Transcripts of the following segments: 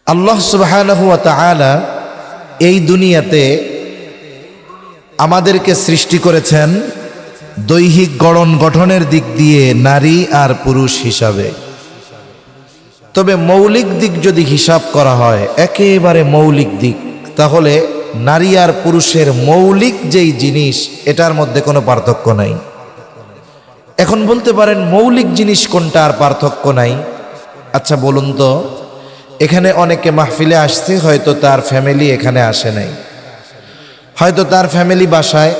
আল্লাহ সুবহানাহু ওয়া তাআলা এই দুনিয়াতে আমাদেরকে সৃষ্টি করেছেন দৈহিক গঠনের দিক দিয়ে নারী আর পুরুষ হিসাবে। তবে মৌলিক দিক যদি হিসাব করা হয়, একেবারে মৌলিক দিক, তাহলে নারী আর পুরুষের মৌলিক যেই জিনিস, এটার মধ্যে কোনো পার্থক্য নাই। এখন বলতে পারেন মৌলিক জিনিস কোনটা, আর পার্থক্য নাই? আচ্ছা বলুন তো, এখানে অনেকে মাহফিলে আসছে, হয়তো তার ফ্যামিলি এখানে আসে নাই, হয়তো তার ফ্যামিলি বাসায়,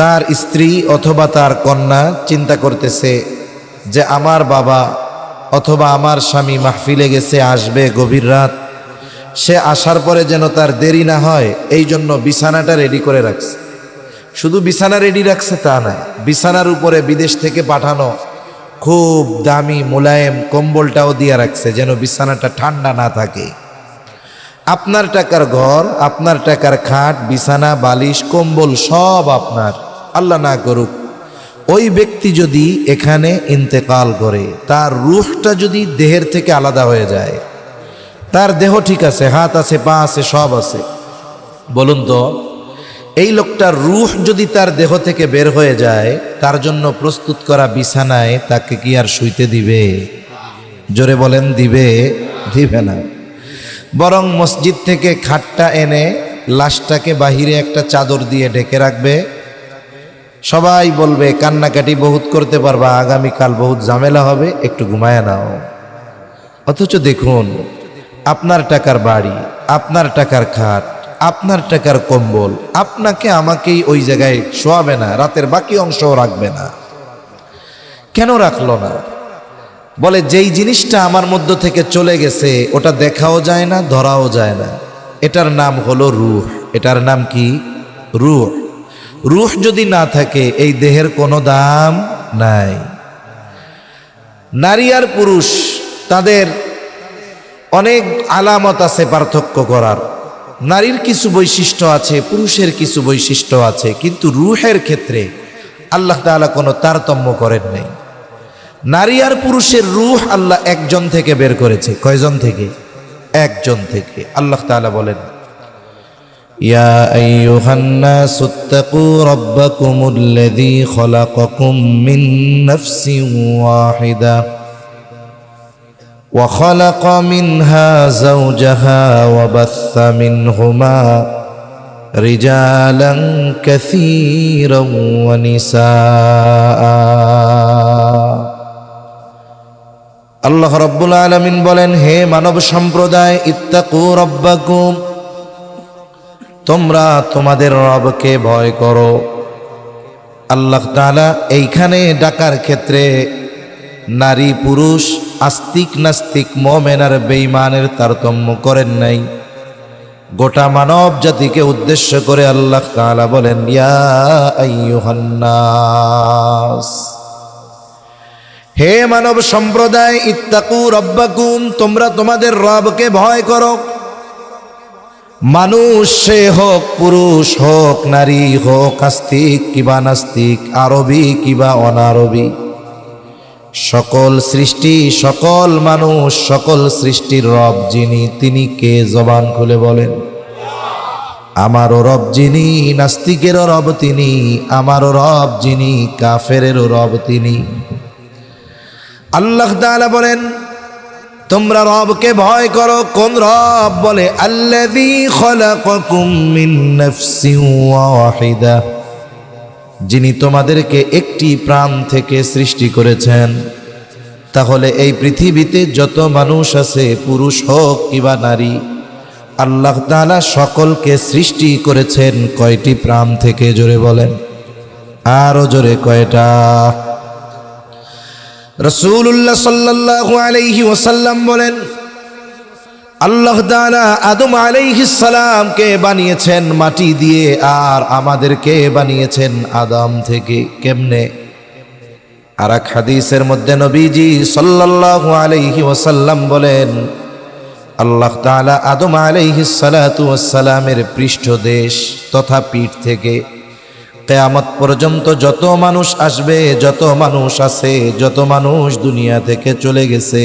তার স্ত্রী অথবা তার কন্যা চিন্তা করতেছে যে আমার বাবা অথবা আমার স্বামী মাহফিলে গেছে, আসবে গভীর রাত, সে আসার পরে যেন তার দেরি না হয়, এই জন্য বিছানাটা রেডি করে রাখছে। শুধু বিছানা রেডি রাখছে তা না, বিছানার উপরে বিদেশ থেকে পাঠানো খুব দামি মোলায়েম কম্বলটাও দিয়ে রাখছে, যেন বিছানাটা ঠান্ডা না থাকে। আপনার টাকার ঘর, আপনার টাকার খাট, বিছানা, বালিশ, কম্বল সব আপনার। আল্লাহ না করুক ওই ব্যক্তি যদি এখানে ইন্তেকাল করে, তার রূহটা যদি দেহের থেকে আলাদা হয়ে যায়, তার দেহ ঠিক আছে, হাত আছে, পা আছে, সব আছে, বলুন তো এই লোকটার রূহ যদি তার দেহ থেকে বের হয়ে যায়, তার জন্য প্রস্তুত করা বিছানায় তাকে কি আর শুইতে দিবে? জোরে বলেন, দিবে? দিবে না। বরং মসজিদ থেকে খাটটা এনে লাশটাকে বাহিরে একটা চাদর দিয়ে ঢেকে রাখবে। সবাই বলবে কান্নাকাটি বহুত করতে পারবা, আগামীকাল বহুত ঝামেলা হবে, একটু ঘুমায় নাও। অথচ দেখুন, আপনার টাকার বাড়ি, আপনার টাকার খাট, আপনার টাকার কম্বল, আপনাকে আমাকেই ওই জায়গায় শোয়াবে না, রাতের বাকি অংশও রাখবে না। কেন রাখলো না? বলে যেই জিনিসটা আমার মধ্য থেকে চলে গেছে, ওটা দেখাও যায় না, ধরাও যায় না, এটার নাম হলো রূহ। এটার নাম কি? রূহ। রূহ যদি না থাকে, এই দেহের কোনো দাম নাই। নারী আর পুরুষ, তাদের অনেক আলামত আছে পার্থক্য করার। নারীর কিছু বৈশিষ্ট্য আছে, পুরুষের কিছু বৈশিষ্ট্য আছে, কিন্তু রূহের ক্ষেত্রে আল্লাহ তাআলা কোনো তারতম্য করেন নাই। নারী আর পুরুষের রূহ আল্লাহ একজন থেকে বের করেছে। কয়জন থেকে? একজন থেকে। আল্লাহ তাআলা বলেন, ইয়া আইয়ুহান নাসুত্তাকু রাব্বাকুমুল্লাযী খলাকাকুম মিন নাফসিন ওয়াহিদা ওয়া খালাকা মিনহা যাওজাহা ওয়া বাসসা মিনহুমা রিজালান কাসীরান ওয়া নিসাআ। আল্লাহ রাব্বুল আলামিন বলেন, হে মানব সম্প্রদায়, ইত্তাকু রাব্বাকুম, তোমরা তোমাদের রবকে ভয় করো। আল্লাহ তাআলা এইখানে ডাকার ক্ষেত্রে নারী পুরুষ, আস্তিক নাস্তিক, মুমিন আর বেঈমানের তারতম্য করেন নাই। গোটা মানব জাতিকে উদ্দেশ্য করে আল্লাহ তাআলা বলেন, ইয়া আইয়ুহান নাস, হে মানব সম্প্রদায়, ইত্তাকু রাব্বাকুম, তোমরা তোমাদের রবকে ভয় করো। মানুষ সে হোক, পুরুষ হোক, নারী হোক, আস্তিক কিবা নাস্তিক, আরবি কিবা অনারবি, সকল সৃষ্টি, সকল মানুষ, সকল সৃষ্টির রব যিনি, তিনি কে? জবান খুলে বলেন। আমারও রব যিনি, নাস্তিকেরও রব তিনি, আমারও রব যিনি, কাফেরেরও রব তিনি। আল্লাহ তাআলা বলেন, তোমরা রবকে ভয় করো। কোন রব? বলে আল্লাযী খলাকাকুম মিন নাফসিন ওয়াহিদা, যিনি তোমাদেরকে একটি প্রাণ থেকে সৃষ্টি করেছেন। তাহলে এই পৃথিবীতে যত মানুষ আছে, পুরুষ হোক কিবা নারী, আল্লাহ তাআলা সকলকে সৃষ্টি করেছেন কয়টি প্রাণ থেকে? জোরে বলেন, আরো জোরে, কয়টা? রাসূলুল্লাহ সাল্লাল্লাহু আলাইহি ওয়াসাল্লাম বলেন, আল্লাহ তাআলা আদম আলাইহিস সালামকে বানিয়েছেন মাটি দিয়ে, আর আমাদেরকে বানিয়েছেন আদম থেকে। কেমনে? আর এক হাদিসের মধ্যে নবীজি সাল্লাল্লাহু আলাইহি ওয়াসাল্লাম বলেন, আল্লাহ তাআলা আদম আলাইহিস সালাতু ওয়াস সালামের পৃষ্ঠদেশ তথা পিঠ থেকে কিয়ামত পর্যন্ত যত মানুষ আসবে, যত মানুষ আছে, যত মানুষ দুনিয়া থেকে চলে গেছে,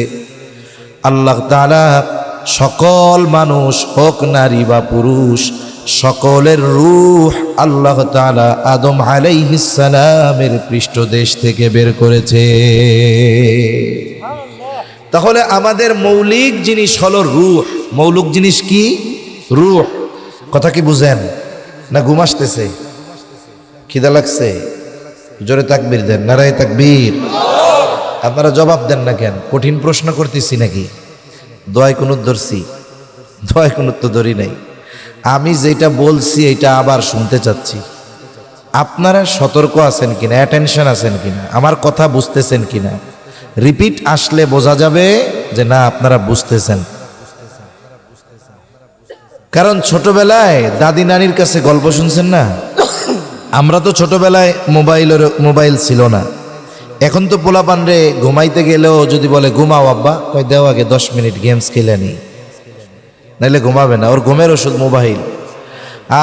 আল্লাহ তাআলা সকল মানুষ হোক নারী বা পুরুষ, সকলের রূহ আল্লাহ তাআলা আদম আলাইহিস সালামের পৃষ্ঠদেশ থেকে বের করেছে। তাহলে আমাদের মৌলিক জিনিস হলো রূহ। মৌলিক জিনিস কি? রূহ। কথা কি বুঝেন না? ঘুম আসতেছে? খিদা লাগছে? জোরে তাকবীর দেন, নারায়ে তাকবীর। আপনারা জবাব দেন না কেন? কঠিন প্রশ্ন করতেছি নাকি? দোয়ায় কুনুত ধরছি? দোয়ায় কুনুত তো ধরি নাই। আমি যেটা বলছি এটা আবার শুনতে চাচ্ছি। আপনারা সতর্ক আছেন কিনা, অ্যাটেনশন আছেন কিনা, আমার কথা বুঝতেছেন কিনা? রিপিট আসলে বোঝা যাবে যে না আপনারা বুঝতেছেন। কারণ ছোটবেলায় দাদি নানির কাছে গল্প শুনছেন না? আমরা তো ছোটবেলায় মোবাইল ছিল না। এখন তো পোলাপান রে ঘুমাইতে গেলেও যদি বলে ঘুমাও আব্বা, কয় দেও আগে 10 মিনিট গেমস খেলে নি, নাইলে ঘুমাবে না। ওর ঘুমের ওষুধ মোবাইল।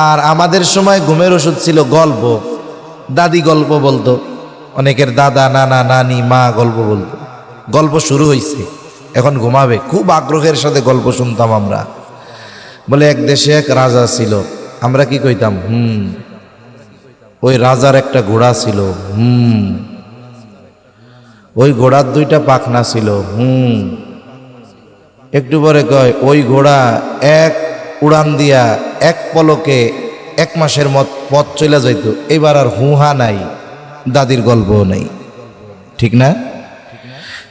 আর আমাদের সময় ঘুমের ওষুধ ছিল গল্প। দাদি গল্প বলতো, অনেকের দাদা নানা নানি মা গল্প বলতো। গল্প শুরু হয়েছে, এখন ঘুমাবে। খুব আগ্রহের সাথে গল্প শুনতাম আমরা। বলে এক দেশে এক রাজা ছিল। আমরা কি কইতাম? ওই রাজার একটা ঘোড়া ছিল। ওই ঘোড়ার 2টা পাখনা ছিল। একটু পরে কয় ওই ঘোড়া এক উড়ান দিয়া এক পলকে 1 মাসের পথ চলে যাইত। এবার আর হুহা নাই, দাদির গল্পও নাই। ঠিক না?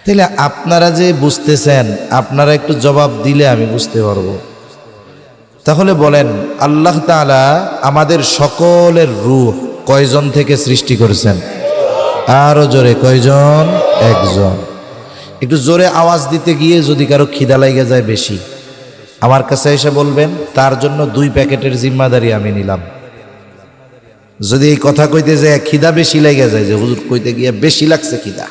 তাহলে আপনারা যে বুঝতেছেন, আপনারা একটু জবাব দিলে আমি বুঝতে পারবো। তাহলে বলেন, আল্লাহ তাআলা আমাদের সকলের রূহ কয়জন থেকে সৃষ্টি করেছেন? আরো জোরে, কয়জন? একজন। একটু জোরে আওয়াজ দিতে গিয়ে যদি কারো খিদা লাগে যায় বেশি, আমার কাছে এসে বলবেন, তার জন্য 2 প্যাকেটের জিম্মাদারি আমি নিলাম। যদি এই কথা কইতে যায় খিদা বেশি লেগে যায়, যে হুজুর কইতে গিয়ে বেশি লাগছে খিদা,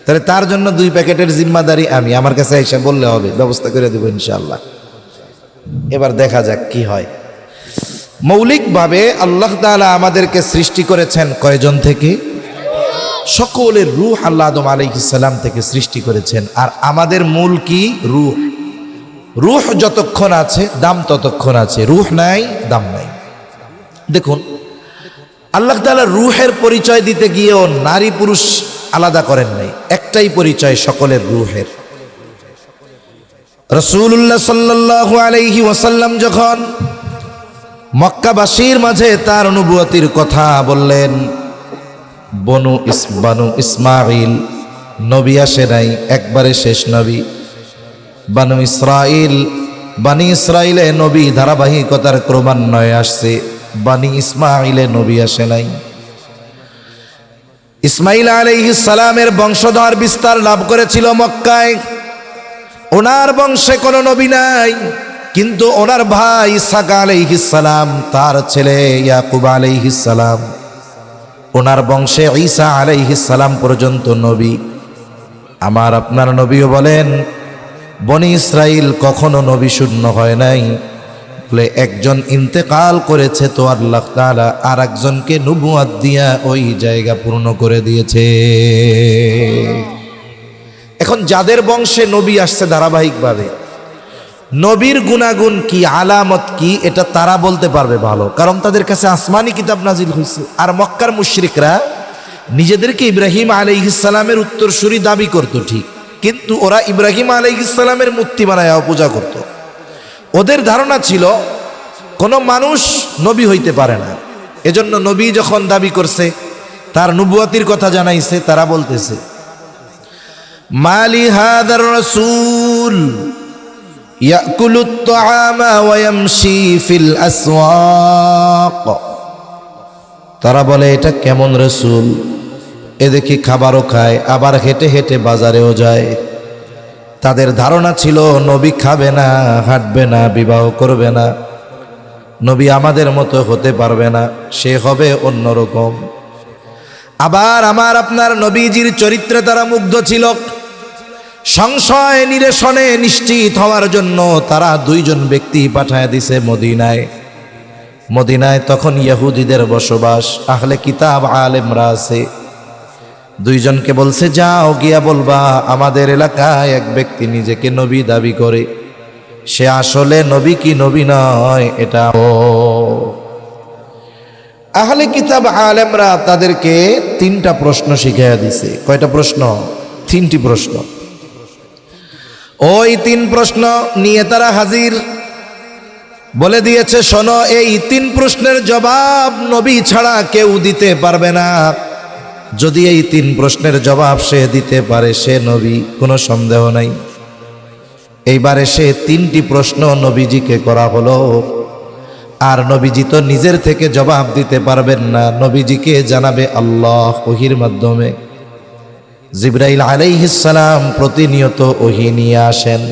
তাহলে তার জন্য 2 প্যাকেটের জিম্মাদারি আমি। আমার কাছে এসে বললে হবে, ব্যবস্থা করে দেবো ইনশাআল্লাহ। এবার দেখা যাক কি হয়। মৌলিকভাবে আল্লাহ তাআলা আমাদেরকে সৃষ্টি করেছেন কয়জন থেকে? সকলের রূহ আল্লাহ আদম আলাইহিস সালাম থেকে সৃষ্টি করেছেন। আর আমাদের মূল কি? রূহ। রূহ যতক্ষণ আছে দাম ততক্ষণ আছে, রূহ নাই দাম নাই। দেখুন, আল্লাহ তাআলা রূহের পরিচয় দিতে গিয়েও নারী পুরুষ আলাদা করেন নাই, একটাই পরিচয় সকলের রূহের। রাসূলুল্লাহ সাল্লাল্লাহু আলাইহি ওয়াসাল্লাম যখন মক্কাবাসীর মাঝে তার নবুয়তির কথা বললেন, বনু ইসমাইল নবী আসে নাই, একবারে শেষ নবী। বানি ইসরাইলে নবী ধারাবাহিকতার ক্রমান্বয়ে আসছে, বানি ইসমাইলে নবী আসে নাই। ইসমাইল আলাইহিস সালামের বংশধর বিস্তার লাভ করেছিল মক্কায়। ওনার বংশে কোনো নবী নাই, কিন্তু ওনার ভাই ইসহাক আলাইহিস সালাম, তার ছেলে ইয়াকুব আলাইহিস সালাম, ওনার বংশে ঈসা আলাইহিস সালাম পর্যন্ত নবী। আমার আপনার নবীও বলেন, বনি ইসরাইল কখনো নবী শূন্য হয় নাই। বলে একজন ইন্তেকাল করেছে তো আল্লাহ তাআলা আর একজনকে নবুয়ত দিয়া ওই জায়গা পূর্ণ করে দিয়েছে। এখন যাদের বংশে নবী আসছে ধারাবাহিকভাবে, নবীর গুণাগুণ কি, আলামত কি, এটা তারা বলতে পারবে ভালো, কারণ তাদের কাছে আসমানি কিতাব নাজিল হয়েছে। আর মক্কার মুশরিকরা নিজেদেরকে ইব্রাহিম আলাইহিস সালামের উত্তরসূরি দাবি করত ঠিক, কিন্তু ওরা ইব্রাহিম আলাইহিস সালামের মূর্তি বানায়া পূজা করত। ওদের ধারণা ছিল কোনো মানুষ নবী হইতে পারে না। এজন্য নবী যখন দাবি করছে, তার নবুয়তির কথা জানাইছে, তারা বলতেছে, মালি হাদার রাসূল ইয়াকুলুত তাআমা ওয়া ইয়ামশি ফিল আসওয়াক। তারা বলে, এটা কেমন রাসূল, এ দেখি খাবারও খায়, আবার হেঁটে হেঁটে বাজারেও যায়। তাদের ধারণা ছিল নবী খাবে না, হাঁটবে না, বিবাহ করবে না, নবী আমাদের মতো হতে পারবে না, সে হবে অন্যরকম। আবার আমার আপনার নবীজির চরিত্রে তারা মুগ্ধ ছিল। সংশয় নিরসনে নিশ্চিত হওয়ার জন্য তারা 2 জন ব্যক্তি পাঠায় দিছে মদিনায়। মদিনায় তখন ইহুদিদের বসবাস, আহলে কিতাব আলেমরা আছে। 2 জনকে বলছে, যাও গিয়া বলবা আমাদের এলাকায় এক ব্যক্তি নিজেকে নবী দাবি করে, সে আসলে নবী কি নবী নয় এটা আহলে কিতাব আলেমরা তাদেরকে 3টা প্রশ্ন শিখিয়ে দিছে। কয়টা প্রশ্ন? 3টি প্রশ্ন। ওই 3 প্রশ্ন নিয়ে তারা হাজির। বলে দিয়েছে, শোনো, এই 3 প্রশ্নের জবাব নবী ছাড়া কেউ দিতে পারবে না। যদি এই 3 প্রশ্নের জবাব সে দিতে পারে সে নবী, কোনো সন্দেহ নাই। এইবারে সে 3টি প্রশ্ন নবীজিকে করা হলো। আর নবীজি তো নিজের থেকে জবাব দিতে পারবেন না, নবীজিকে জানাবে আল্লাহ ওহীর মাধ্যমে। জিবরাইল আলাইহিস সালাম প্রতিনিয়ত ওহী নিয়ে আসেন।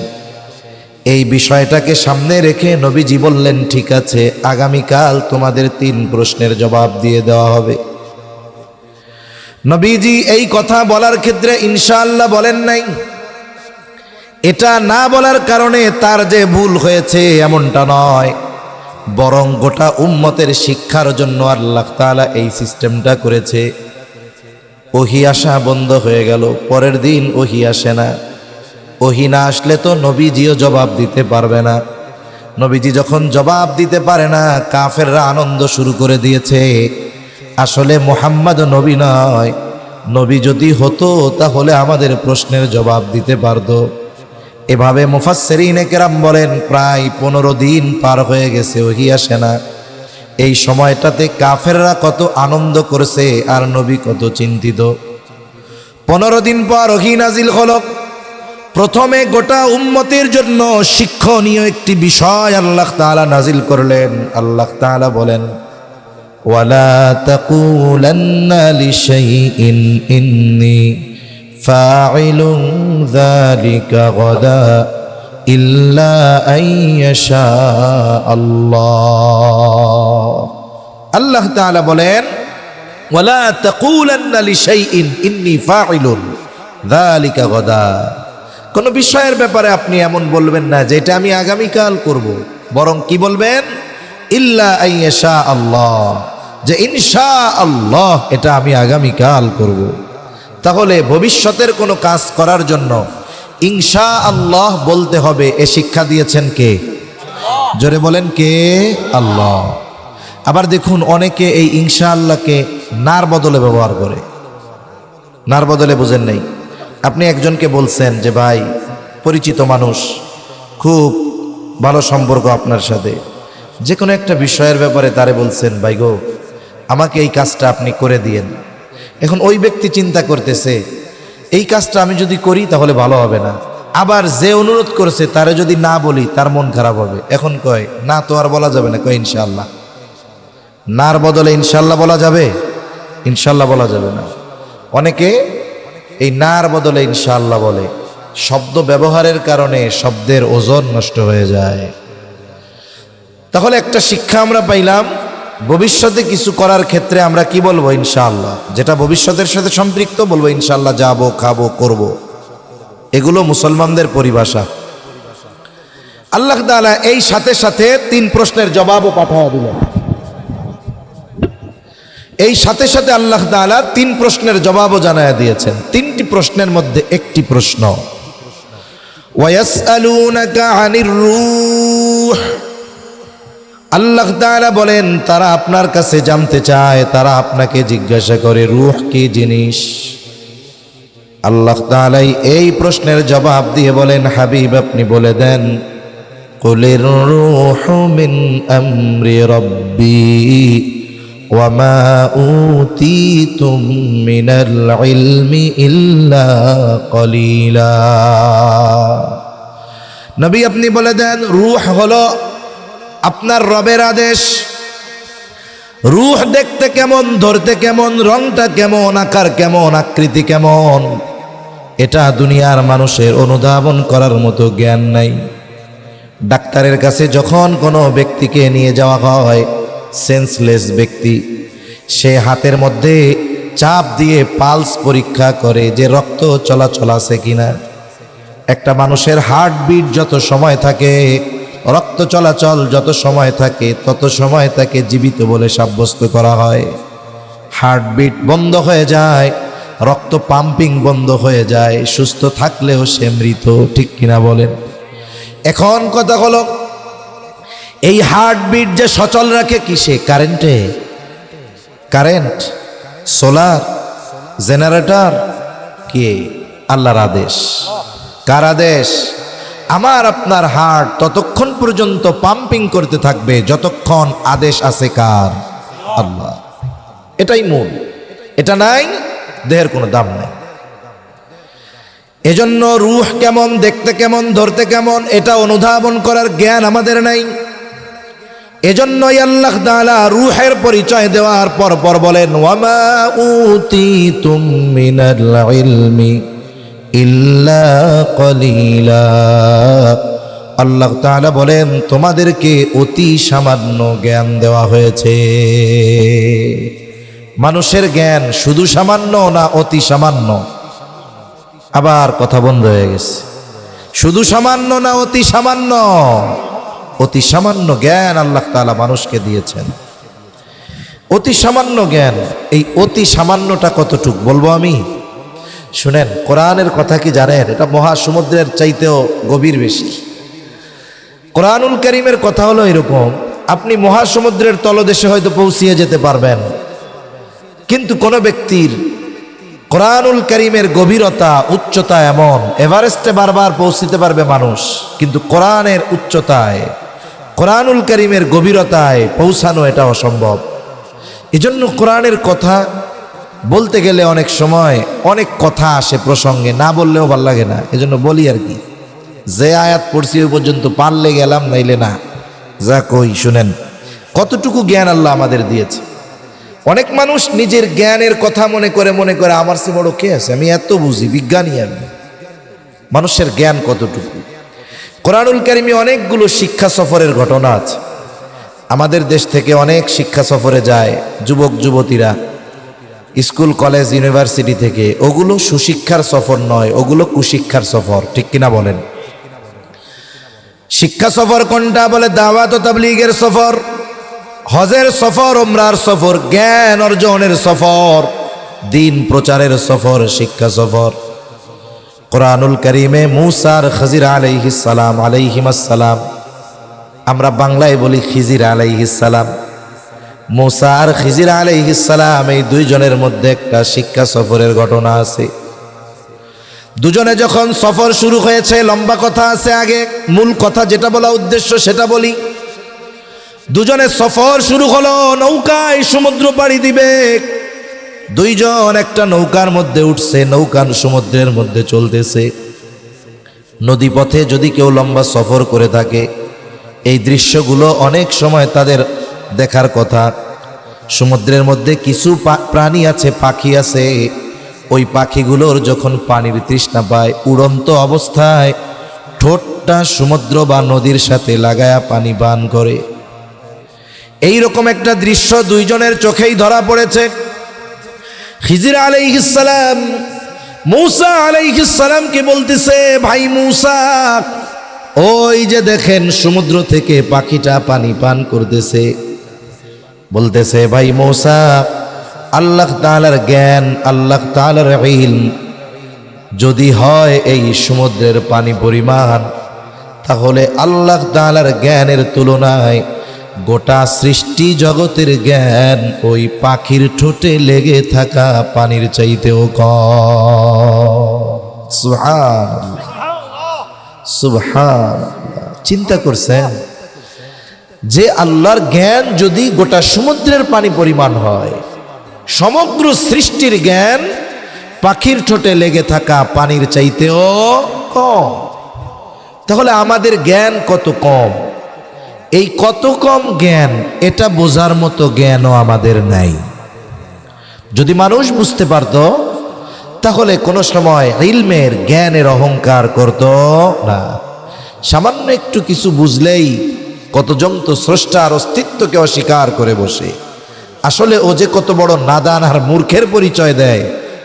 এই বিষয়টাকে সামনে রেখে নবীজি বললেন, ঠিক আছে, আগামীকাল তোমাদের 3 প্রশ্নের জবাব দিয়ে দেওয়া হবে। নবীজি এই কথা বলার ক্ষেত্রে ইনশাআল্লাহ বলেন নাই। এটা না বলার কারণে তার যে ভুল হয়েছে এমনটা নয়, বরং গোটা উম্মতের শিক্ষার জন্য আল্লাহ তাআলা এই সিস্টেমটা করেছে। ওহী আসা বন্ধ হয়ে গেল, পরের দিন ওহী আসে না। ওহী না আসলে তো নবীজিও জবাব দিতে পারবে না। নবীজি যখন জবাব দিতে পারে না, কাফেররা আনন্দ শুরু করে দিয়েছে, আসলে মুহাম্মদ নবী নয়, নবী যদি হতো তাহলে আমাদের প্রশ্নের জবাব দিতে পারতো। এভাবে মুফাসসিরিনে কেরাম বলেন প্রায় 15 দিন পার হয়ে গেছে, ওহী আসে না। এই সময়টাতে কাফেররা কত আনন্দ করেছে আর নবী কত চিন্তিত। 15 দিন পর ওহী নাজিল হলো। প্রথমে গোটা উম্মতের জন্য শিক্ষণীয় একটি বিষয় আল্লাহ তাআলা নাজিল করলেন। আল্লাহ তাআলা বলেন, ওয়ালা তাকুলান্না লিশাইইন ইন্নী ফাইলুন যালিকা গাদা ইল্লা আইয়াশা আল্লাহ। আল্লাহ তাআলা বলেন, ওয়ালা তাকুলান্না লিশাইইন ইন্নী ফাইলুন যালিকা গাদা। কোন বিষয়ের ব্যাপারে আপনি এমন বলবেন না যে এটা আমি আগামীকাল করব, বরং কি বলবেন, ইল্লা আইয়াশা আল্লাহ, যে ইনশাআল্লাহ এটা আমি আগামীকাল করব। তাহলে ভবিষ্যতের কোনো কাজ করার জন্য ইনশাআল্লাহ বলতে হবে, এ শিক্ষা দিয়েছেন কে? জোরে বলেন, কে? আল্লাহ। আবার দেখুন, অনেকে এই ইনশাআল্লাহকে নার বদলে ব্যবহার করে। নার বদলে বুঝেন নাই? আপনি একজনকে বলছেন যে ভাই, পরিচিত মানুষ, খুব ভালো সম্পর্ক আপনার সাথে, যে কোনো একটা বিষয়ের ব্যাপারে তারে বলছেন, ভাই গো আমাকে এই কাজটা আপনি করে দিয়েন। এখন ওই ব্যক্তি চিন্তা করতেছে এই কাজটা আমি যদি করি তাহলে ভালো হবে না, আবার যে অনুরোধ করেছে তারে যদি না বলি তার মন খারাপ হবে। এখন কয় না, তো আর বলা যাবে না, কয় ইনশাআল্লাহ। নার বদলে ইনশাআল্লাহ বলা যাবে? ইনশাআল্লাহ বলা যাবে না। অনেকে এই নার বদলে ইনশাআল্লাহ বলে। শব্দ ব্যবহারের কারণে শব্দের ওজন নষ্ট হয়ে যায়। তাহলে একটা শিক্ষা আমরা পাইলাম, ভবিষ্যতে কিছু করার ক্ষেত্রে আমরা কি বলবো? ইনশাআল্লাহ। যেটা ভবিষ্যতের সাথে সম্পৃক্ত বলবো ইনশাআল্লাহ, যাবো, খাবো, করব। এগুলো মুসলমানদের পরিভাষা। আল্লাহ তাআলা এই সাথে সাথে 3 প্রশ্নের জবাবও পাঠিয়ে দিলেন। এই সাথে সাথে আল্লাহ তাআলা 3 প্রশ্নের জবাবও জানায়া দিয়েছেন। 3টি প্রশ্নের মধ্যে একটি প্রশ্ন, ওয়ায়াসআলুনাকা আনির রূহ। আল্লাহ তাআলা বলেন, তারা আপনার কাছে জানতে চায়, তারা আপনাকে জিজ্ঞাসা করে রূহ কি জিনিস। আল্লাহ তাআলা এই প্রশ্নের জবাব দিয়ে বলেন, হাবিব আপনি বলে দেন, কুলির রূহু মিন আমরি রাব্বি ওয়া মা উতীতুম মিনাল ইলমি ইল্লা কলিলা। নবী আপনি বলে দেন, রূহ হলো আপনার রবের আদেশ। রূহ দেখতে কেমন, ধরতে কেমন, রংটা কেমন, আকার কেমন, আকৃতি কেমন, এটা দুনিয়ার মানুষের অনুধাবন করার মতো জ্ঞান নাই। ডাক্তারের কাছে যখন কোনো ব্যক্তিকে নিয়ে যাওয়া হয়, সেন্সলেস ব্যক্তি, সে হাতের মধ্যে চাপ দিয়ে পালস পরীক্ষা করে যে রক্ত চলাচল আছে কিনা। একটা মানুষের হার্টবিট যত সময় থাকে, রক্ত চলাচল যত সময় থাকে, তত সময় তাকে জীবিত বলে সাব্যস্ত করা হয়। হার্টবিট বন্ধ হয়ে যায়, রক্ত পাম্পিং বন্ধ হয়ে যায়, সুস্থ থাকলেও সে মৃত। ঠিক কিনা বলেন? এখন কথা হলো, এই হার্টবিট যে সচল রাখে কিসে? কারেন্টে। কারেন্ট, সোলার, জেনারেটর, কে? আল্লাহর আদেশ। কার আদেশ? আমার আপনার হার্ট ততক্ষণ পর্যন্ত পাম্পিং করতে থাকবে যতক্ষণ আদেশ আছে কার? আল্লাহ। এটাই মূল। এটা নাই, দেহের কোনো দাম নাই। এজন্য রূহ কেমন, দেখতে কেমন, ধরতে কেমন, এটা অনুধাবন করার জ্ঞান আমাদের নাই। এজন্যই আল্লাহ তাআলা রূহের পরিচয় দেওয়ার পর বলেন, ওয়ামা উতিতুম মিনাল ইলমি ইল্লা কলিলা। আল্লাহ তাআলা বলেন, তোমাদেরকে অতি সামান্য জ্ঞান দেওয়া হয়েছে। মানুষের জ্ঞান শুধু সামান্য না অতি সামান্য? আবার কথা বন্ধ হয়ে গেছে। শুধু সামান্য না অতি সামান্য? অতি সামান্য জ্ঞান আল্লাহ তাআলা মানুষকে দিয়েছেন। অতি সামান্য জ্ঞান। এই অতি সামান্যটা কতটুক বলবো আমি? শুনেন, কোরআনের কথা কি জানেন? এটা মহাসমুদ্রের চাইতেও গভীর বেশি। কোরআনুল কারীমের কথা হলো এরকম, আপনি মহাসমুদ্রের তলদেশে হয়তো পৌঁছিয়ে যেতে পারবেন, কিন্তু কোন ব্যক্তির কোরআনুল কারীমের গভীরতা, উচ্চতা এমন, এভারেস্টে বারবার পৌঁছতে পারবে মানুষ, কিন্তু কোরআনের উচ্চতায়, কোরআনুল কারীমের গভীরতায় পৌঁছানো এটা অসম্ভব। এজন্য কোরআনের কথা বলতে গেলে অনেক সময় অনেক কথা আসে প্রসঙ্গে, না বললেও ভাল লাগে না, এজন্য বলি আর কি। যে আয়াত পড়ছি ওই পর্যন্ত, পারলে গেলাম, নাইলে না। যা কই শুনেন, কতটুকু জ্ঞান আল্লাহ আমাদের দিয়েছে। অনেক মানুষ নিজের জ্ঞানের কথা মনে করে আমার চেয়ে বড় কে আছে, আমি এত বুঝি, বিজ্ঞানী আমি। মানুষের জ্ঞান কতটুকু? কোরআনুল কারীমে অনেকগুলো শিক্ষা সফরের ঘটনা আছে। আমাদের দেশ থেকে অনেক শিক্ষা সফরে যায় যুবক যুবতীরা, স্কুল কলেজ ইউনিভার্সিটি থেকে। ওগুলো সুশিক্ষার সফর নয়, ওগুলো কুশিক্ষার সফর, ঠিক কিনা বলেন? শিক্ষা সফর কোনটা? বলে দাওয়াত ও তাবলীগের সফর, হজের সফর, উমরার সফর, জ্ঞান অর্জনের সফর, দিন প্রচারের সফর, শিক্ষা সফর। কোরআনুল কারীমে মূসা আর খিজির আলাইহিস সালাম, আলাইহিমাস সালাম, আমরা বাংলায় বলি খিজির আলাইহিস সালাম, মূসা আর খিজির আলাইহিস সালাম, এই দুইজনের মধ্যে একটা শিক্ষা সফরের ঘটনা আছে। দুজনে যখন সফর শুরু হয়েছে, লম্বা কথা আছে আগে, মূল কথা যেটা বলা উদ্দেশ্য সেটা বলি। দুজনে সফর শুরু হলো, নৌকায় সমুদ্র পাড়ি দিবে। দুইজন একটা নৌকার মধ্যে উঠছে, নৌকা সমুদ্রের মধ্যে চলতেছে। নদী পথে যদি কেউ লম্বা সফর করে থাকে, এই দৃশ্যগুলো অনেক সময় তাদের দেখার কথা। সমুদ্রের মধ্যে কিছু প্রাণী আছে, পাখি আছে, ওই পাখিগুলোর যখন পানির তৃষ্ণা পায়, উড়ন্ত অবস্থায় ঠোঁটটা সমুদ্র বা নদীর সাথে লাগায়া পানি পান করে। এই রকম একটা দৃশ্য দুইজনের চোখেই ধরা পড়েছে। খিজির আলাইহিস সালাম মূসা আলাইহিস সালামকে বলতেছে, ভাই মূসা, ওই যে দেখেন সমুদ্র থেকে পাখিটা পানি পান করতেছে। বলতেছে, ভাই মূসা, আল্লাহ তাআলার জ্ঞান, আল্লাহ তাআলার ইলম যদি হয় এই সমুদ্রের পানি পরিমাণ, তাহলে আল্লাহ তাআলার জ্ঞানের তুলনায় গোটা সৃষ্টি জগতের জ্ঞান ওই পাখির ঠোঁটে লেগে থাকা পানির চাইতেও কম। সুবহানাল্লাহ, সুবহানাল্লাহ। চিন্তা করছেন যে আল্লাহর জ্ঞান যদি গোটা সমুদ্রের পানি পরিমাণ হয়, সমগ্র সৃষ্টির জ্ঞান পাখির ঠোঁটে লেগে থাকা পানির চাইতেও কম, তাহলে আমাদের জ্ঞান কত কম। এই কত কম জ্ঞান, এটা বোঝার মতো জ্ঞানও আমাদের নাই। যদি মানুষ বুঝতে পারত, তাহলে কোনো সময় ইলমের, জ্ঞানের অহংকার করত না। সামান্য একটু কিছু বুঝলেই কতজন তো স্রষ্টার অস্তিত্বকে অস্বীকার করে বসে। আসলে ও যে কত বড় নাদান আর মূর্খের পরিচয় দেয়,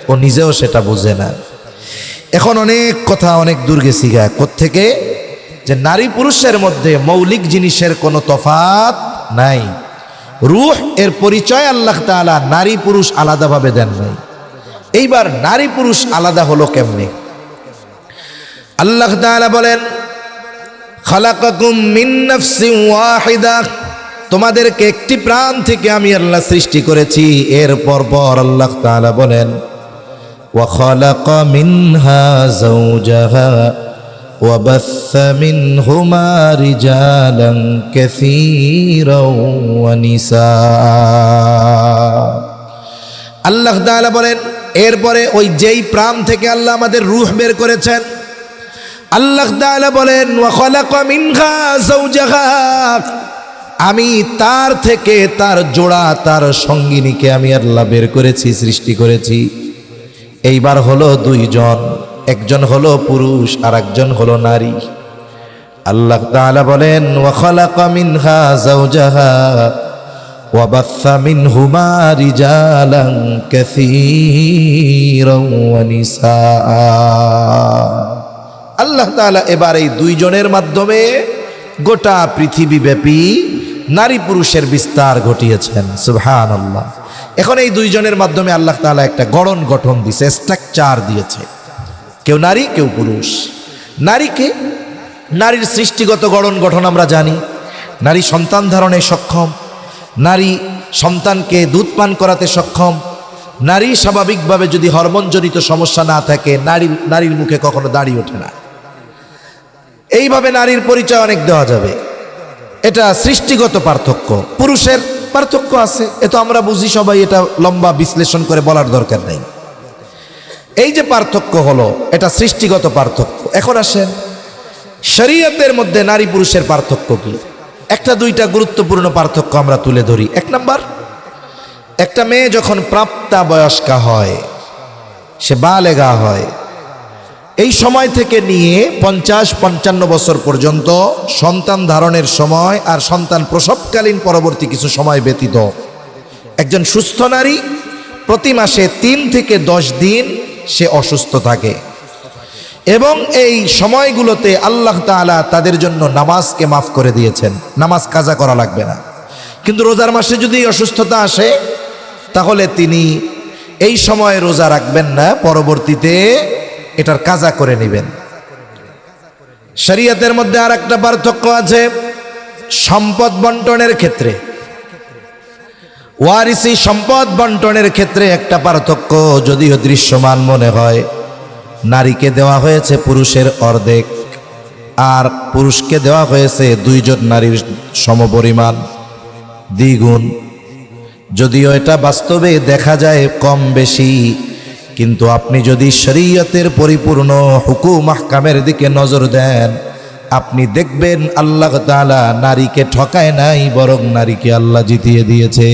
ও নিজেও সেটা বোঝে না। এখন অনেক কথা, অনেক দূর গেছি গা। কোত্থেকে? যে নারী পুরুষের মধ্যে মৌলিক জিনিসের কোনো তফাৎ নাই। রূহ এর পরিচয় আল্লাহ তাআলা নারী পুরুষ আলাদাভাবে দেন নাই। এইবার নারী পুরুষ আলাদা হলো কেমনে? আল্লাহ তাআলা বলেন, খালাকাকুম মিন নাফসিন ওয়াহিদা, তোমাদেরকে একটি প্রাণ থেকে আমি আল্লাহ সৃষ্টি করেছি। এরপর আল্লাহ তাআলা বলেন ওয়া খালাকা মিনহা যাওজাহা ওয়া বাসসা মিনহুমা রিজালান কাসীরাও ওয়া নিসা। আল্লাহ তাআলা বলেন এরপরে ওই যেই প্রাণ থেকে আল্লাহ আমাদের রূহ বের করেছেন, আল্লাহ তাআলা বলেন ওয়া খালাকা মিনহা যাওজাহা, আমি তার থেকে তার জোড়া তার সঙ্গিনীকে আমি আল্লাহ বের করেছি, সৃষ্টি করেছি। এইবার হলো দুইজন, একজন হলো পুরুষ আর একজন হলো নারী। আল্লাহ তাআলা বলেন ওয়া খালাকা মিনহা যাওজাহা ওয়া বাসসা মিনহুমা রিজালান কাসীরাও ওয়া নিসা। আল্লাহ তাআলা এবার এই দুইজনের মাধ্যমে গোটা পৃথিবীব্যাপী নারী পুরুষের বিস্তার ঘটিয়েছেন। সুবহানাল্লাহ। এখন এই দুইজনের মাধ্যমে আল্লাহ তাআলা একটা গঠন দিয়েছে, স্ট্রাকচার দিয়েছে। কেউ নারী কেউ পুরুষ। নারীকে, নারীর সৃষ্টিগত গঠন আমরা জানি। নারী সন্তান ধারণে সক্ষম, নারী সন্তানকে দুধ পান করাতে সক্ষম। নারী স্বাভাবিকভাবে যদি হরমোনজনিত সমস্যা না থাকে, নারীর মুখে কখনো দাড়ি ওঠে না। এইভাবে নারীর পরিচয় অনেক দেওয়া যাবে। এটা সৃষ্টিগত পার্থক্য। পুরুষের পার্থক্য আছে, এ তো আমরা বুঝি সবাই, এটা লম্বা বিশ্লেষণ করে বলার দরকার নেই। এই যে পার্থক্য হলো, এটা সৃষ্টিগত পার্থক্য। এখন আসেন শরীয়তের মধ্যে নারী পুরুষের পার্থক্য কি? একটা দুইটা গুরুত্বপূর্ণ পার্থক্য আমরা তুলে ধরি। এক নাম্বার, একটা মেয়ে যখন প্রাপ্তবয়স্কা হয়, সে বালেগা হয়, এই সময় থেকে নিয়ে 50-55 বছর পর্যন্ত সন্তান ধারণের সময় আর সন্তান প্রসবকালীন পরবর্তী কিছু সময় ব্যতীত একজন সুস্থ নারী প্রতি মাসে 3 থেকে 10 দিন সে অসুস্থ থাকে। এবং এই সময়গুলোতে আল্লাহ তাআলা তাদের জন্য নামাজকে মাফ করে দিয়েছেন, নামাজ কাজা করা লাগবে না। কিন্তু রোজার মাসে যদি অসুস্থতা আসে, তাহলে তিনি এই সময় রোজা রাখবেন না, পরবর্তীতে এটার কাজা করে নেবেন। শরীয়তের মধ্যে আর একটা পার্থক্য আছে সম্পদ বন্টনের ক্ষেত্রে। ওয়ারিসি সম্পদ বন্টনের ক্ষেত্রে একটা পার্থক্য, যদিও দৃশ্যমান মনে হয়। নারীকে দেওয়া হয়েছে পুরুষের অর্ধেক, আর পুরুষকে দেওয়া হয়েছে 2 জন নারীর সমপরিমাণ, দ্বিগুণ। যদিও এটা বাস্তবে দেখা যায় কম বেশি, কিন্তু আপনি যদি শরীয়তের পরিপূর্ণ হুকুম আহকামের দিকে নজর দেন, আপনি দেখবেন আল্লাহ তাআলা নারীকে ঠকায় নাই, বরং নারীকে আল্লাহ জিতিয়ে দিয়েছে।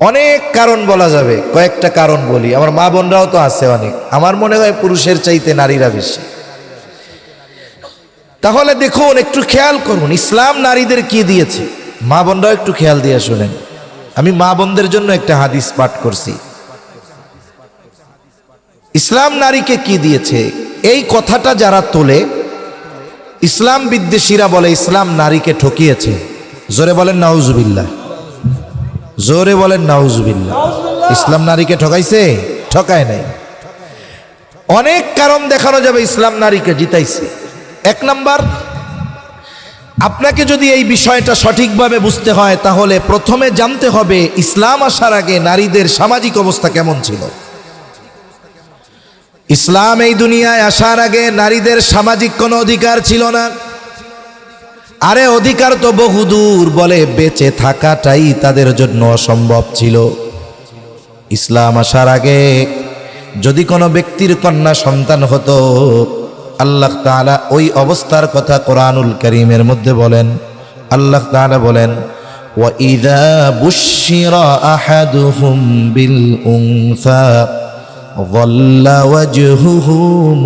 অনেক কারণ বলা যাবে, কয়েকটা কারণ বলি। আমার মা বোনরাও তো আছে অনেক, আমার মনে হয় পুরুষের চাইতে নারীরা বেশি। তাহলে দেখুন, একটু খেয়াল করুন ইসলাম নারীদের কি দিয়েছে। মা বোনরাও একটু খেয়াল দিয়ে শুনেন। আমি মা বোনদের জন্য একটা হাদিস পাঠ করছি। ইসলাম নারীকে কি দিয়েছে, এই কথাটা যারা তোলে, ইসলাম বিদ্বেষীরা বলে ইসলাম নারীকে ঠকিয়েছে। জোরে বলেন নাউজুবিল্লাহ, জোরে বলেন নাউজুবিল্লাহ। ইসলাম নারীকে ঠকাইছে? ঠকায় নাই। অনেক কারণ দেখানো যাবে ইসলাম নারীকে জিতাইছে। 1 নাম্বার, আপনাকে যদি এই বিষয়টা সঠিকভাবে বুঝতে হয়, তাহলে প্রথমে জানতে হবে ইসলাম আসার আগে নারীদের সামাজিক অবস্থা কেমন ছিল। ইসলাম এই দুনিয়ায় আসার আগে নারীদের সামাজিক কোনো অধিকার ছিল না। আরে অধিকার তো বহুদূর, বলে বেঁচে থাকাটাই তাদের জন্য অসম্ভব ছিল। ইসলাম আসার আগে যদি কোনো ব্যক্তির কন্যা সন্তান হতো, আল্লাহ তাআলা ওই অবস্থার কথা কোরআনুল কারীমের মধ্যে বলেন। আল্লাহ তাআলা বলেন ওয়া ইযা বুশিরা আহাদুহুম বিল উনসা যাল্লা ওয়াজহুহু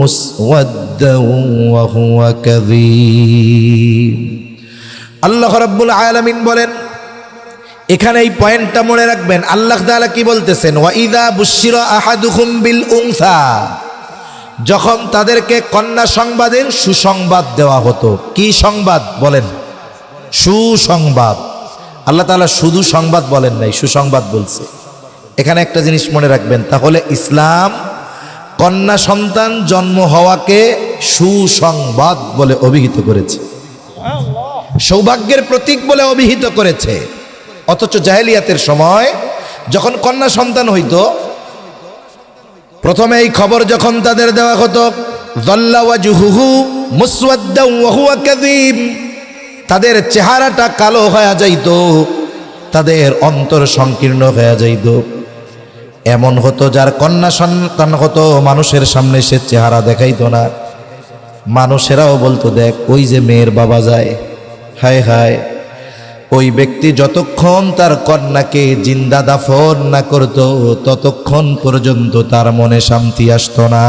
মুসওয়াদ্দান ওয়া হুয়া কাযীম। আল্লাহ রাব্বুল আলামিন বলেন, এখানে এই পয়েন্টটা মনে রাখবেন। আল্লাহ তাআলা কি বলতেছেন? ওয়া ইযা বুশিরা আহাদুহুম বিল উনসা, যখন তাদেরকে কন্যা সংবাদের সুসংবাদ দেওয়া হতো। কি সংবাদ বলেন? সুসংবাদ। আল্লাহ তাআলা শুধু সংবাদ বলেন নাই, সুসংবাদ বলছে। এখানে একটা জিনিস মনে রাখবেন, তাহলে ইসলাম কন্যা সন্তান জন্ম হওয়াকে সুসংবাদ বলে অভিহিত করেছে, সৌভাগ্যের প্রতীক বলে অভিহিত করেছে। অথচ জাহেলিয়াতের সময় যখন কন্যা সন্তান হইতো, প্রথমে এই খবর যখন তাদের দেওয়া হতো, যাল্লা ওয়াজহুহু মুসওয়াদ্দান ওয়া হুয়া কাযীব, তাদের চেহারাটা কালো হয়ে যাইত, তাদের অন্তর সংকীর্ণ হয়ে যাইত। এমন হতো যার কন্যা সন্তান হতো, মানুষের সামনে সে চেহারা দেখাইতো না। মানুষেরাও বলতো, দেখ ওই যে মেয়ের বাবা যায়। হায় হায়, ওই ব্যক্তি যতক্ষণ তার কন্যাকে জিন্দা দাফন না করত, ততক্ষণ পর্যন্ত তার মনে শান্তি আসতো না।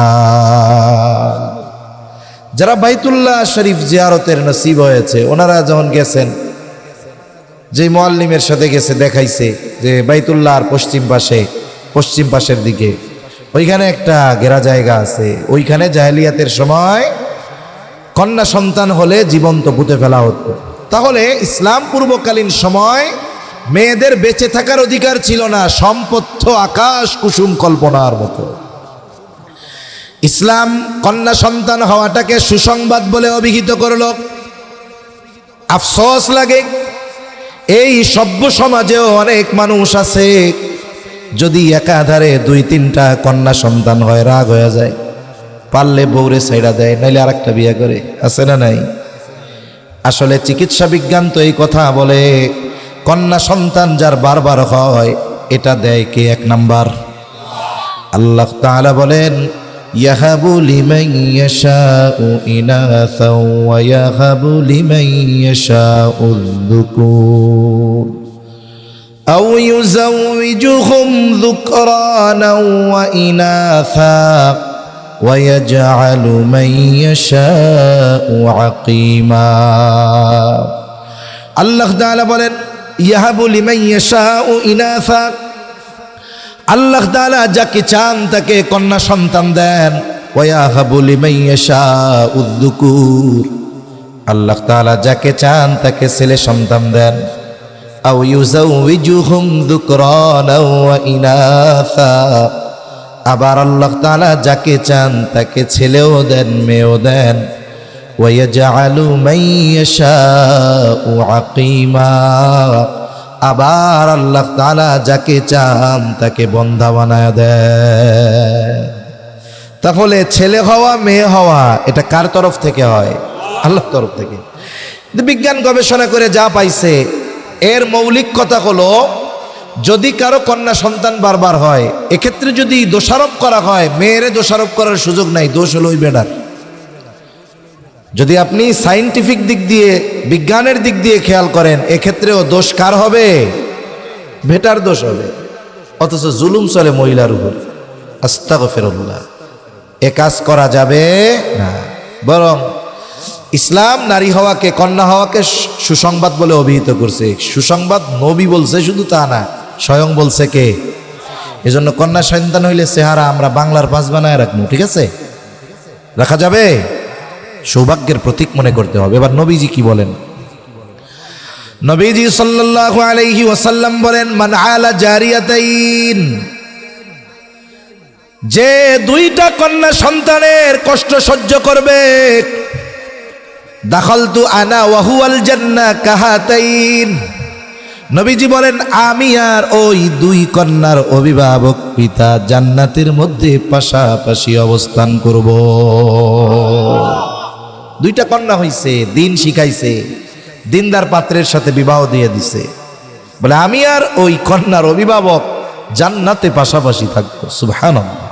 যারা বাইতুল্লাহ শরীফ জিয়ারতের নসিব হয়েছে, ওনারা যখন গেছেন, যে মুআল্লিমের সাথে গেছে, দেখাইছে যে বাইতুল্লাহর পশ্চিম পাশের দিকে ওইখানে একটা ঘেরা জায়গা আছে, ওইখানে জাহেলিয়াতের সময় কন্যা সন্তান হলে জীবন্ত পুঁতে ফেলা হতো। তাহলে ইসলাম পূর্বকালীন সময় মেয়েদের বেঁচে থাকার অধিকার ছিল না, সম্পত্ত আকাশ কুসুম কল্পনার মতো। ইসলাম কন্যা সন্তান হওয়াটাকে সুসংবাদ বলে অভিহিত করল। আফসোস লাগে, এই সভ্য সমাজেও অনেক মানুষ আছে, যদি একাধারে 2-3টা কন্যা সন্তান হয় রাগ হয়ে যায়, পারলে বউরে ছাইড়া দেয়, নাইলে আরেকটা বিয়ে করে। আছে না নাই? আসলে চিকিৎসা বিজ্ঞান তো এই কথা বলে, কন্যা সন্তান যার বারবার হয়, এটা দেয় কে? 1 নাম্বার আল্লাহ তাআলা বলেন, ইয়াহাবু লিমান ইয়াশাউ ইনাসাও ওয়া ইয়াহাবু লিমান ইয়াশাউ যুকুর আও ইউযাওয়িজুহুম যুকরানাও ওয়া ইনাসা ওয়া ইয়াজআলু মান ইয়াশাউ আকিমা। আল্লাহ তাআলা বলেন, ইয়াহাবু লিমান ইয়াশাউ ইনাসা, আল্লাহ তাআলা যাকে চান তাকে কন্যা সন্তান দেন। ওয়া ইয়াহাবু লিমান ইয়াশাউ যুকুর, আল্লাহ তাআলা যাকে চান তাকে ছেলে সন্তান দেন। আও ইউযাওয়িজুহুম যুকরানা ওয়া ইনাসা, আবার আল্লাহ তাআলা যাকে চান তাকে ছেলেও দেন মেয়েও দেন। ওয়া ইয়াজআলু মান ইয়াশাউ আকিমা, আবার আল্লাহ তাআলা যাকে চান তাকে বন্ধা বানায় দেন। তাহলে ছেলে হওয়া মেয়ে হওয়া এটা কার তরফ থেকে হয়? আল্লাহর তরফ থেকে। বিজ্ঞান গবেষণা করে যা পাইছে, এর মৌলিক কথা হলো, যদি কারো কন্যা সন্তান বারবার হয়, এক্ষেত্রে যদি দোষারোপ করা হয়, মেয়েরে দোষারোপ করার সুযোগ নাই, দোষ হলো ওই বেটার। যদি আপনি সায়েন্টিফিক দিক দিয়ে, বিজ্ঞানের দিক দিয়ে খেয়াল করেন, এক্ষেত্রেও দোষ কার হবে? বেটার দোষ হবে। অথচ জুলুম চলে মহিলার উপর। আস্তাগফিরুল্লাহ, এ কাজ করা যাবে না। বরং ইসলাম নারী হওয়াকে, কন্যা হওয়াকে সুসংবাদ বলে অভিহিত করছে। সুসংবাদ নবী বলছে শুধু তা না, স্বয়ং বলছে কে? এজন্য কন্যা সন্তান হইলে চেহারা আমরা বাংলার 5 বানায় রাখবো, ঠিক আছে? রাখা যাবে? সৌভাগ্যের প্রতীক মনে করতে হবে। এবার নবীজি কি বলেন? নবীজি সাল্লাল্লাহু আলাইহি ওয়াসাল্লাম বলেন, মান আলা জারিয়াতাইন, যে 2টা কন্যা সন্তানের কষ্ট সহ্য করবে, দাখালতু আনা ওয়া হুয়াল জান্নাহ কাহাতাইন, নবীজি বলেন, আমি আর ওই 2 কন্যার অভিভাবক পিতা জান্নাতের মধ্যে পাশাপাশি অবস্থান করব। 2টা কন্যা হইছে, দিন শিখাইছে, দিনদার পাত্রের সাথে বিবাহ দিয়ে দিছে, বলে আমি আর ওই কন্যার অভিভাবক জান্নাতে পাশাপাশি থাকবো। সুবহানাল্লাহ।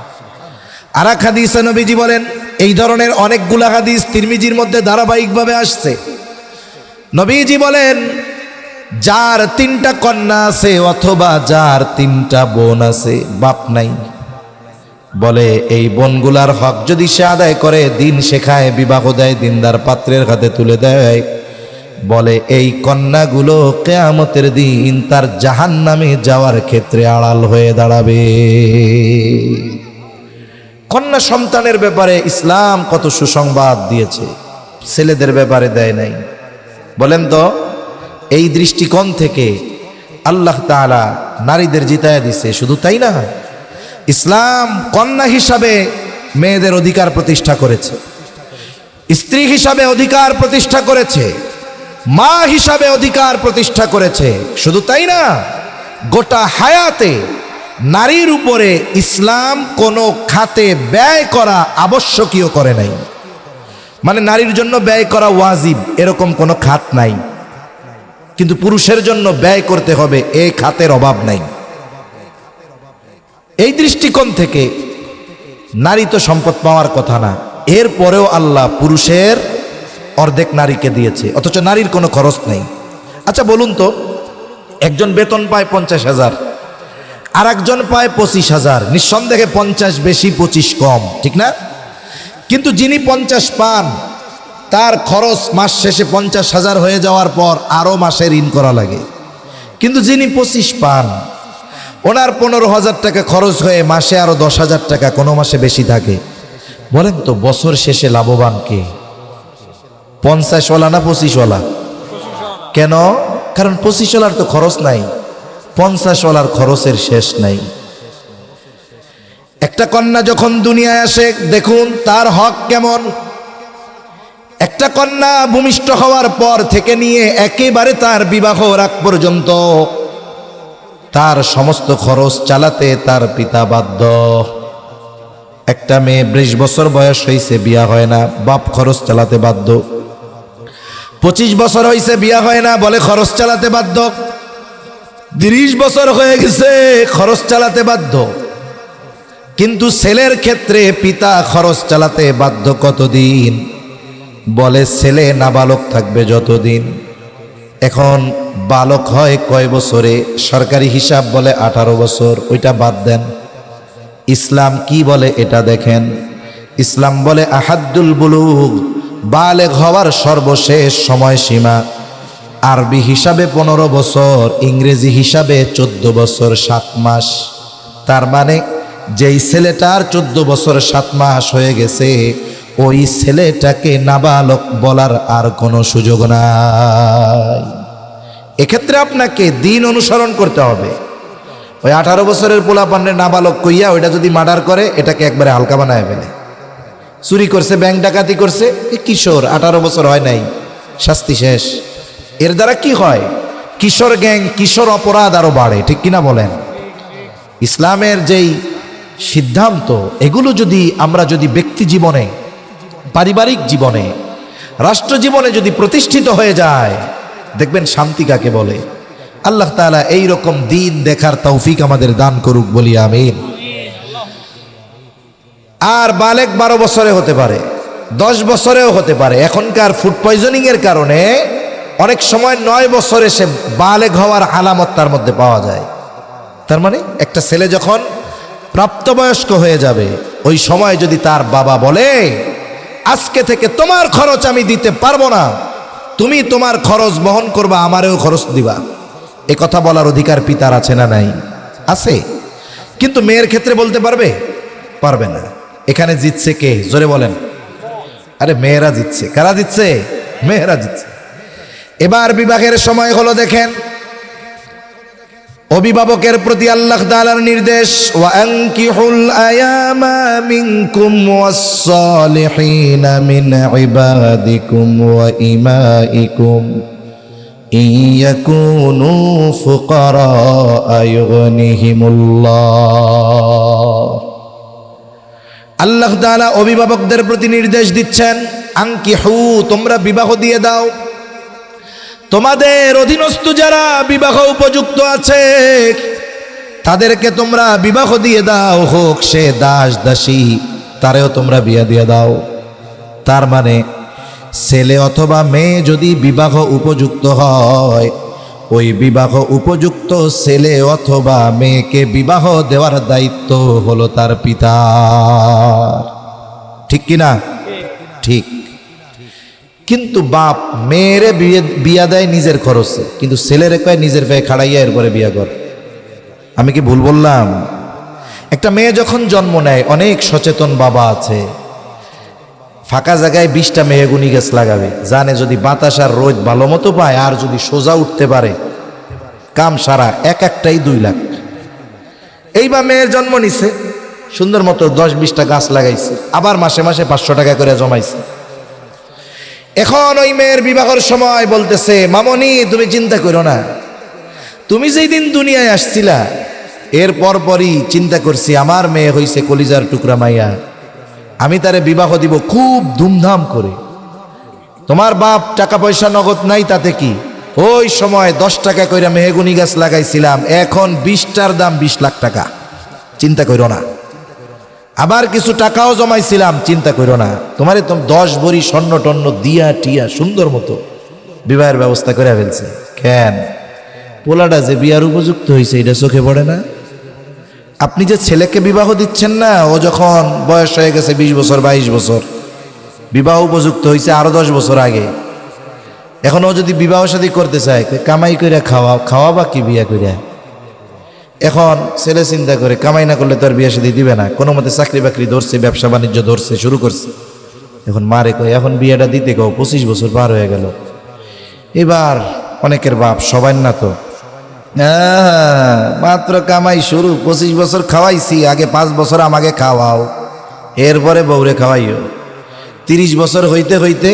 আর এক হাদিসে নবীজি বলেন, এই ধরনের অনেকগুলা হাদিস তিরমিজির মধ্যে ধারাবাহিকভাবে আসছে। নবীজি বলেন, যার 3টা কন্যা আছে অথবা যার 3টা বোন আছে, বাপ নাই, বলে এই বোনগুলার হক যদি সে আদায় করে, দিন শেখায়, বিবাহ দেয়, দিনদার পাত্রের হাতে তুলে দেয়, বলে এই কন্যাগুলো কিয়ামতের দিন তার জাহান্নামে যাওয়ার ক্ষেত্রে আড়াল হয়ে দাঁড়াবে। কন্যা সন্তানের ব্যাপারে ইসলাম কত সুসংবাদ দিয়েছে, ছেলেদের ব্যাপারে দেয় নাই। বলেন তো, এই দৃষ্টিকোণ থেকে আল্লাহ তাআলা নারীদের জিতায়া দিছে। শুধু তাই না, ইসলাম কন্যা হিসাবে মেয়েদের অধিকার প্রতিষ্ঠা করেছে। স্ত্রী হিসাবে অধিকার প্রতিষ্ঠা করেছে, মা হিসাবে অধিকার প্রতিষ্ঠা করেছে। শুধু তাই না, গোটা হায়াতে নারীর উপরে ইসলাম কোনো খাতে ব্যয় করা আবশ্যকীয় করে নাই। মানে নারীর জন্য ব্যয় করা ওয়াজিব এরকম কোনো খাত নাই, কিন্তু পুরুষের জন্য ব্যয় করতে হবে এই খাতের অভাব নাই। এই দৃষ্টিকোণ থেকে নারী তো সম্পদ পাওয়ার কথা না, এরপরেও আল্লাহ পুরুষের অর্ধেক নারীকে দিয়েছে, অথচ নারীর কোনো খরচ নেই। আচ্ছা বলুন তো, একজন বেতন পায় 50,000, আর একজন পায় 25,000। নিঃসন্দেহে 50 বেশি 25 কম, ঠিক না? কিন্তু যিনি 50 পান তার খরচ মাস শেষে 50,000 হয়ে যাওয়ার পর আরও মাসে ঋণ করা লাগে। কিন্তু যিনি 25 পান ওনার 15,000 টাকা খরচ হয়ে মাসে আরো 10,000 টাকা কোনো মাসে বেশি থাকে। বলেন তো বছর শেষে লাভবান কে, 50 ওয়ালা না 25 ওয়ালা? কেন? কারণ 25 ওয়ালার তো খরচ নাই, 50 ওয়ালার খরচের শেষ নাই। একটা কন্যা যখন দুনিয়ায় আসে দেখুন তার হক কেমন। একটা কন্যা ভূমিষ্ঠ হওয়ার পর থেকে নিয়ে একেবারে তার বিবাহ রাগ পর্যন্ত তার সমস্ত খরচ চালাতে তার পিতা বাধ্য। একটা মেয়ে 20 বছর বয়স হয়েছে, বিয়া হয় না, বাপ খরচ চালাতে বাধ্য। 25 বছর হয়েছে, বিয়া হয় না, বলে খরচ চালাতে বাধ্য। 30 বছর হয়ে গেছে, খরচ চালাতে বাধ্য। কিন্তু ছেলের ক্ষেত্রে পিতা খরচ চালাতে বাধ্য কতদিন? বলে ছেলে নাবালক থাকবে যতদিন। এখন বালক হয় কয় বছরে? সরকারি হিসাব বলে 18 বছর, ওইটা বাদ দেন। ইসলাম কি বলে এটা দেখেন। ইসলাম বলে আহাদ্দুল বুলুগ, বালেগ হওয়ার সর্বশেষ সময়সীমা আরবি হিসাবে 15 বছর, ইংরেজি হিসাবে 14 বছর 7 মাস। তার মানে যেই ছেলেটার 14 বছর 7 মাস হয়ে গেছে ওই ছেলেটাকে নাবালক বলার আর কোনো সুযোগ নাই। এক্ষেত্রে আপনাকে দিন অনুসরণ করতে হবে। ওই 18 বছরের পোলাপানের নাবালক কইয়া ওইটা যদি মার্ডার করে এটাকে একবারে হালকা বানায় ফেলে। চুরি করছে, ব্যাংক ডাকাতি করছে, এ কিশোর, 18 বছর হয় নাই, শাস্তি শেষ। এর দ্বারা কি হয়? কিশোর গ্যাং, কিশোর অপরাধ আরো বাড়ে, ঠিক কিনা বলেন? ইসলামের যেই সিদ্ধান্ত এগুলো আমরা যদি ব্যক্তি জীবনে, পারিবারিক জীবনে, রাষ্ট্র জীবনে যদি প্রতিষ্ঠিত হয়ে যায়, দেখবেন শান্তি কাকে বলে। আল্লাহ তাআলা এই রকম দিন দেখার তৌফিক আমাদের দান করুক, বলি আমিন। আর বালেক 12 বছরে হতে পারে, 10 বছরেও হতে পারে। এখনকার ফুড পয়জনিং এর কারণে অনেক সময় 9 বছরে সে বালেক হওয়ার আলামত তার মধ্যে পাওয়া যায়। তার মানে একটা ছেলে যখন প্রাপ্তবয়স্ক হয়ে যাবে ওই সময় যদি তার বাবা বলে আজকে থেকে তোমার খরচ আমি দিতে পারবো না, তুমি তোমার খরচ বহন করবা, আমারেও খরচ দিবা, এ কথা বলার অধিকার পিতার আছে না নাই? আছে। কিন্তু মেয়ের ক্ষেত্রে বলতে পারবে? পারবে না। এখানে জিতছে কে? জোরে বলেন। আরে মেয়েরা জিতছে। কারা জিতছে? মেয়েরা জিতছে। এবার বিবাহের সময় হলো, দেখেন অভিভাবকের প্রতি আল্লাহ তাআলার নির্দেশ, ওয়া আনকিহুল আয়ামা মিনকুম ওয়াস-সালিহিনা মিন ইবাদিকুম ওয়া ইমাইকুম ইয়াকুনু ফুকারা ইউগনিহিমুল্লাহ। আল্লাহ তাআলা অভিভাবকদের প্রতি নির্দেশ দিচ্ছেন, আনকিহু, তোমরা বিবাহ দিয়ে দাও। তোমাদের অধীনস্থ যারা বিবাহ উপযুক্ত আছে তাদেরকে তোমরা বিবাহ দিয়ে দাও, হোক সে দাস দাসী, তারেও তোমরা বিয়ে দিয়ে দাও। তার মানে ছেলে অথবা মেয়ে যদি বিবাহ উপযুক্ত হয়, ওই বিবাহ উপযুক্ত ছেলে অথবা মেয়েকে বিবাহ দেওয়ার দায়িত্ব হলো তার পিতার। ঠিক কিনা? ঠিক। কিন্তু বাপ মেয়েরে বিয়া দেয় নিজের খরচে, কিন্তু ছেলেরে কয় নিজের পায়ে খাড়াইয়া এরপরে বিয়া কর। আমি কি ভুল বললাম? একটা মেয়ে যখন জন্ম নেয়, অনেক সচেতন বাবা আছে, ফাঁকা জায়গায় 20টা মেহগুনি গাছ লাগাবে, জানে যদি বাতাস আর রোদ ভালো মতো পায় আর যদি সোজা উঠতে পারে কাম সারা, একটাই 2 লাখ। এইবার মেয়ের জন্ম নিছে, সুন্দর মতো 10-20টা গাছ লাগাইছে, আবার মাসে মাসে 500 টাকা করে জমাইছে। এখন ওই মেয়ের বিবাহের সময় বলতেছে, মামনি তুমি চিন্তা করো না, তুমি যেই দিন দুনিয়ায় আসছিলা এর পরই চিন্তা করছি আমার মেয়ে হইছে কলিজার টুকরা মাইয়া, আমি তারে বিবাহ দিব খুব ধুমধাম করে। তোমার বাপ টাকা পয়সা নগদ নাই তাতে কি, ওই সময় 10 টাকা কইরা মেহগুনি গাছ লাগাইছিলাম, এখন 20টার দাম 20 লাখ টাকা, চিন্তা করো না। আবার কিছু টাকাও জমাইছিলাম, চিন্তা করো না, তোমারে তো 10 ভরি স্বর্ণ টন্ন দিয়া টিয়া সুন্দর মতো বিবাহের ব্যবস্থা করে ফেলছে। কেন? পোলাটা যে বিয়ার উপযুক্ত হয়েছে এটা চোখে পড়ে না? আপনি যে ছেলেকে বিবাহ দিচ্ছেন না, ও যখন বয়স হয়ে গেছে 20 বছর 22 বছর, বিবাহ উপযুক্ত হয়েছে আরো 10 বছর আগে, এখন ও যদি বিবাহ শাদী করতে চায় কামাই করে খাওয়াবা কি বিয়া কইরা? এখন ছেলে চিন্তা করে কামাই না করলে তো আর বিয়া শাদী দিবে না, কোনো মতে চাকরি বাকরি ধরছে, ব্যবসা বাণিজ্য ধরছে, শুরু করছে। এখন মারে কয় এখন বিয়েটা দিতে কও, 25 বছর পার হয়ে গেল। এবার অনেকের বাপ, সবাই না তো, মাত্র কামাই শুরু, 25 বছর খাওয়াইছি, আগে 5 বছর আমাকে খাওয়াও, এরপরে বউরে খাওয়াইও। 30 বছর হইতে হইতে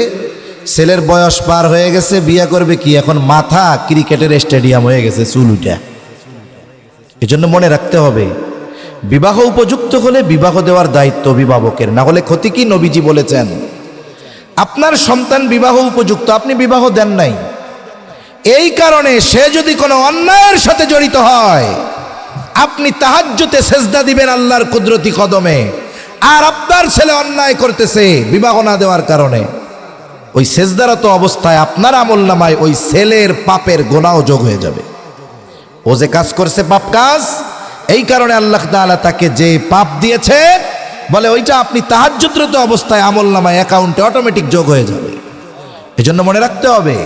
ছেলের বয়স পার হয়ে গেছে, বিয়া করবে কি, এখন মাথা ক্রিকেটের স্টেডিয়াম হয়ে গেছে চুল উঠা। এজন্য মনে রাখতে হবে, বিবাহ উপযুক্ত হলে বিবাহ দেওয়ার দায়িত্ব অভিভাবকের, না হলে ক্ষতি কি? নবীজি বলেছেন আপনার সন্তান বিবাহ উপযুক্ত, আপনি বিবাহ দেন নাই, এই কারণে সে যদি কোনো অন্যায়ের সাথে জড়িত হয়, আপনি তাহাজ্জুদে সেজদা দিবেন আল্লাহর কুদরতি কদমে, আর আপনার ছেলে অন্যায় করতেছে বিবাহ না দেওয়ার কারণে, ওই সেজদারত অবস্থায় আপনার আমলনামায় ওই ছেলের পাপের গোনাও যোগ হয়ে যাবে। ও যে কাজ করছে পাপ কাজ, এই কারণে আল্লাহ তাআলা তাকে যে পাপ দিয়েছে বলে ওইটা আপনি তাহাজ্জুদরত অবস্থায় আমলনামায় অ্যাকাউন্টে অটোমেটিক যোগ হয়ে যাবে। এজন্য মনে রাখতে হবে,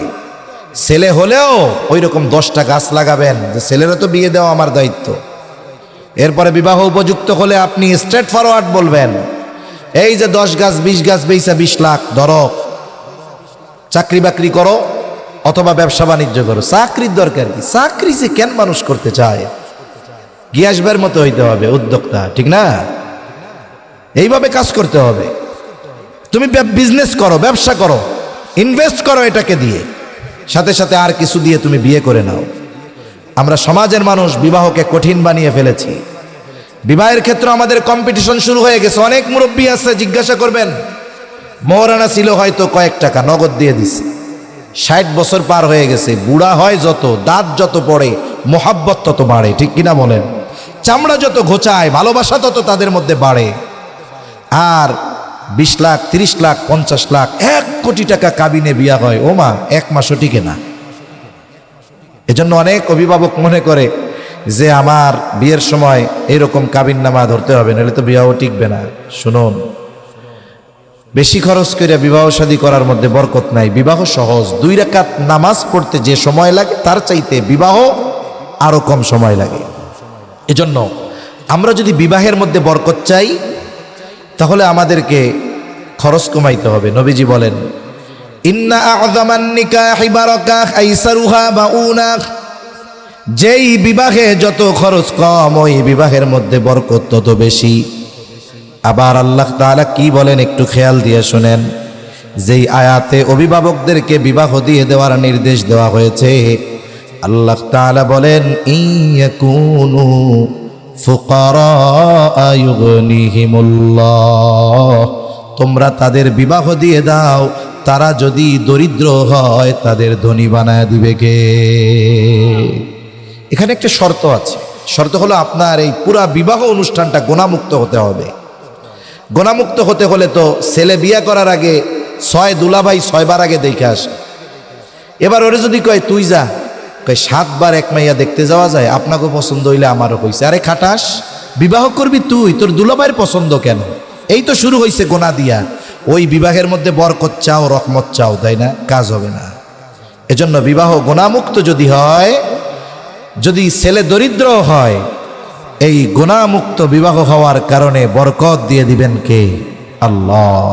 ছেলে হলেও ওই রকম 10টা গাছ লাগাবেন যে ছেলেরও তো বিয়ে দেওয়া আমার দায়িত্ব। এরপরে বিবাহ উপযুক্ত হলে আপনি স্ট্রেট ফরওয়ার্ড বলবেন, এই যে 10 গাছ 20 গাছ বেচা 20 লাখ ধরো, চাকরি বাকরি করো অথবা ব্যবসা বাণিজ্য করো। চাকরির দরকার কি? চাকরি যে কেন মানুষ করতে চায়, গিয়াসবার মতো হইতে হবে উদ্যোক্তা, ঠিক না? এইভাবে কাজ করতে হবে। তুমি বিজনেস করো, ব্যবসা করো, ইনভেস্ট করো এটাকে দিয়ে, সাথে সাথে আর কিছু দিয়ে তুমি বিয়ে করে নাও। আমরা সমাজের মানুষ বিবাহকে কঠিন বানিয়ে ফেলেছি। বিবাহের ক্ষেত্রে আমাদের কম্পিটিশন শুরু হয়ে গেছে। অনেক মুরব্বী আছে, জিজ্ঞাসা করবেন, মোহরানা ছিল হয়তো কয়েক টাকা, নগদ দিয়ে দিছে, 60 বছর পার হয়ে গেছে, বুড়া হয় যত, দাঁত যত পড়ে, মোহাব্বত তত বাড়ে, ঠিক কিনা বলেন? চামড়া যত ঘোচায়, ভালোবাসা তত তাদের মধ্যে বাড়ে। আর 20 লাখ 30 লাখ 50 লাখ 1 কোটি টাকা কাবিনে বিয়া হয়, ও মা 1 মাসও টিকে না। এজন্য অনেক অভিভাবক মনে করে যে আমার বিয়ের সময় এরকম কাবিন নামা ধরতে হবে, নাহলে তো বিবাহ টিকবে না। শুনুন, বেশি খরচ করে বিবাহ শাদী করার মধ্যে বরকত নাই। বিবাহ সহজ, 2 রাকাত নামাজ পড়তে যে সময় লাগে তার চাইতে বিবাহ আরো কম সময় লাগে। এজন্য আমরা যদি বিবাহের মধ্যে বরকত চাই তাহলে আমাদেরকে খরচ কমাইতে হবে। নবীজি বলেন, ইন্না আ'যামান নিকাহি বারাকাহ আইসারুহা বাউনা, যেই বিবাহে যত খরচ কম ওই বিবাহের মধ্যে বরকত তত বেশি। আবার আল্লাহ তাআলা কি বলেন একটু খেয়াল দিয়ে শুনেন, যেই আয়াতে অভিভাবকদেরকে বিবাহ দিয়ে দেওয়ার নির্দেশ দেওয়া হয়েছে, আল্লাহ তাআলা বলেন, ইয়াকুনু ফুকারা ইউগনিহিমুল্লাহ, তোমরা তাদের বিবাহ দিয়ে দাও, তারা যদি দরিদ্র হয় তাদের ধনী বানায় দিবে কে? এখানে একটা শর্ত আছে। শর্ত হলো আপনার এই পুরা বিবাহ অনুষ্ঠানটা গুনাহমুক্ত হতে হবে। গুনাহমুক্ত হতে হলে তো ছেলে বিয়ে করার আগে 6 দুলাভাই 6 বার আগে দেখে আসে। এবার ওরে যদি কয় তুই যা, কয় 7 বার এক মাইয়া দেখতে যাওয়া যায়, আপনাকে পছন্দ হইলে আমারও হইছে। আরে খাটাস, বিবাহ করবি তুই, তোর দুলাভাইয়ের পছন্দ কেন? এই তো শুরু হয়েছে গোনা দিয়া। ওই বিবাহের মধ্যে বরকত চাও, রহমত চাও, তাই না? কাজ হবে না। এজন্য বিবাহ গুনাহমুক্ত যদি হয়, যদি ছেলে দরিদ্র হয়, এই গুনাহমুক্ত বিবাহ হওয়ার কারণে বরকত দিয়ে দিবেন কে? আল্লাহ।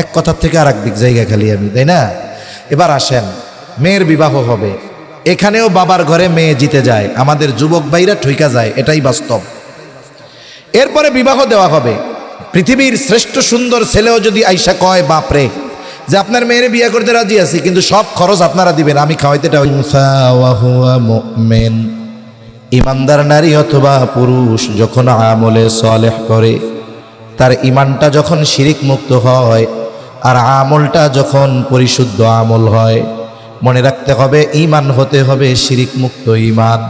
এক কথা থেকে আর এক দিক জায়গা খালি আমি, তাই না? এবার আসেন, মেয়ের বিবাহ হবে, এখানেও বাবার ঘরে মেয়ে জিতে যায়, আমাদের যুবক ভাইরা ঠইকা যায়, এটাই বাস্তব। এরপরে বিবাহ দেওয়া হবে, পৃথিবীর শ্রেষ্ঠ সুন্দর ছেলেও যদি আইসা কয় বাপরে যে আপনার মেয়ের বিয়ে করতে রাজি আছি, কিন্তু সব খরচ আপনারা দিবেন, আমি খাওয়াইতে মুমিন। ইমানদার নারী অথবা পুরুষ যখন আমলে সালেহ করে, তার ইমানটা যখন শিরিক মুক্ত হয় আর আমলটা যখন পরিশুদ্ধ আমল হয়, মনে রাখতে হবে ইমান হতে হবে শিরিক মুক্ত ইমান।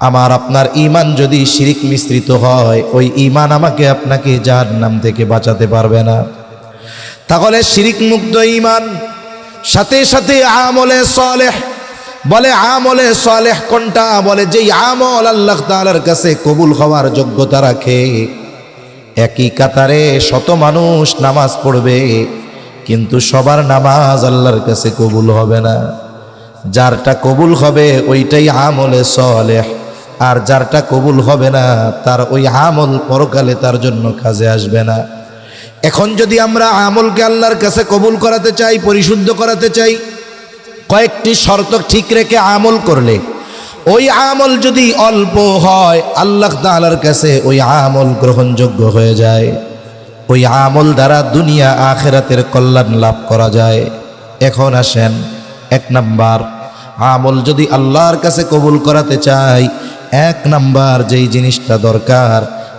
আমার আপনার ইমান যদি শিরিক মিশ্রিত হয়, ওই ইমান আমাকে আপনাকে জাহান্নাম থেকে বাঁচাতে পারবে না। তাহলে শিরিক মুক্ত ইমান, সাথে সাথে আমলে সালেহ। বলে আমলে সালেহ কোনটা? বলে যেই আমল আল্লাহ তাআলার কাছে কবুল হওয়ার যোগ্যতা রাখে। একই কাতারে শত মানুষ নামাজ পড়বে, কিন্তু সবার নামাজ আল্লাহর কাছে কবুল হবে না। যারটা কবুল হবে ওইটাই আমলে সালেহ, আর যারটা কবুল হবে না তার ওই আমল পরকালে তার জন্য কাজে আসবে না। এখন যদি আমরা আমলকে আল্লাহর কাছে কবুল করাতে চাই, পরিশুদ্ধ করাতে চাই, কয়েকটি শর্ত ঠিক রেখে আমল করলে, ওই আমল যদি অল্প হয় আল্লাহ তাআলার কাছে ওই আমল গ্রহণযোগ্য হয়ে যায়। ওই আমল দ্বারা দুনিয়া আখিরাতের কল্যাণ লাভ করা যায়। এখন আসেন, এক নাম্বার, আমল যদি আল্লাহর কাছে কবুল করাতে চাই, এক নাম্বার যেই জিনিসটা দরকার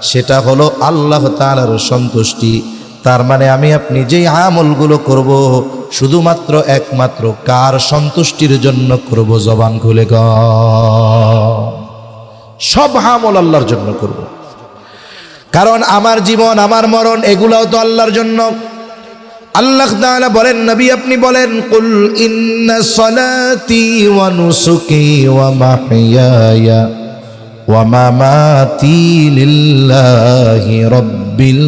সেটা হলো আল্লাহ তাআলার সন্তুষ্টি। তার মানে আমি আপনি যেই আমলগুলো করব শুধুমাত্র একমাত্র কার সন্তুষ্টির জন্য করব? জবান খুলে গ, সব আমল আল্লাহর জন্য করব। কারণ আমার জীবন, আমার মরণ এগুলাও তো আল্লাহর জন্য। আল্লাহ তাআলা বলেন, নবী আপনি বলেন, কুল ইন্না সলাতি ওয়া নুসুকি ওয়া মাহইয়ায়া ওয়া মামাতি লিল্লাহি রাব্বিল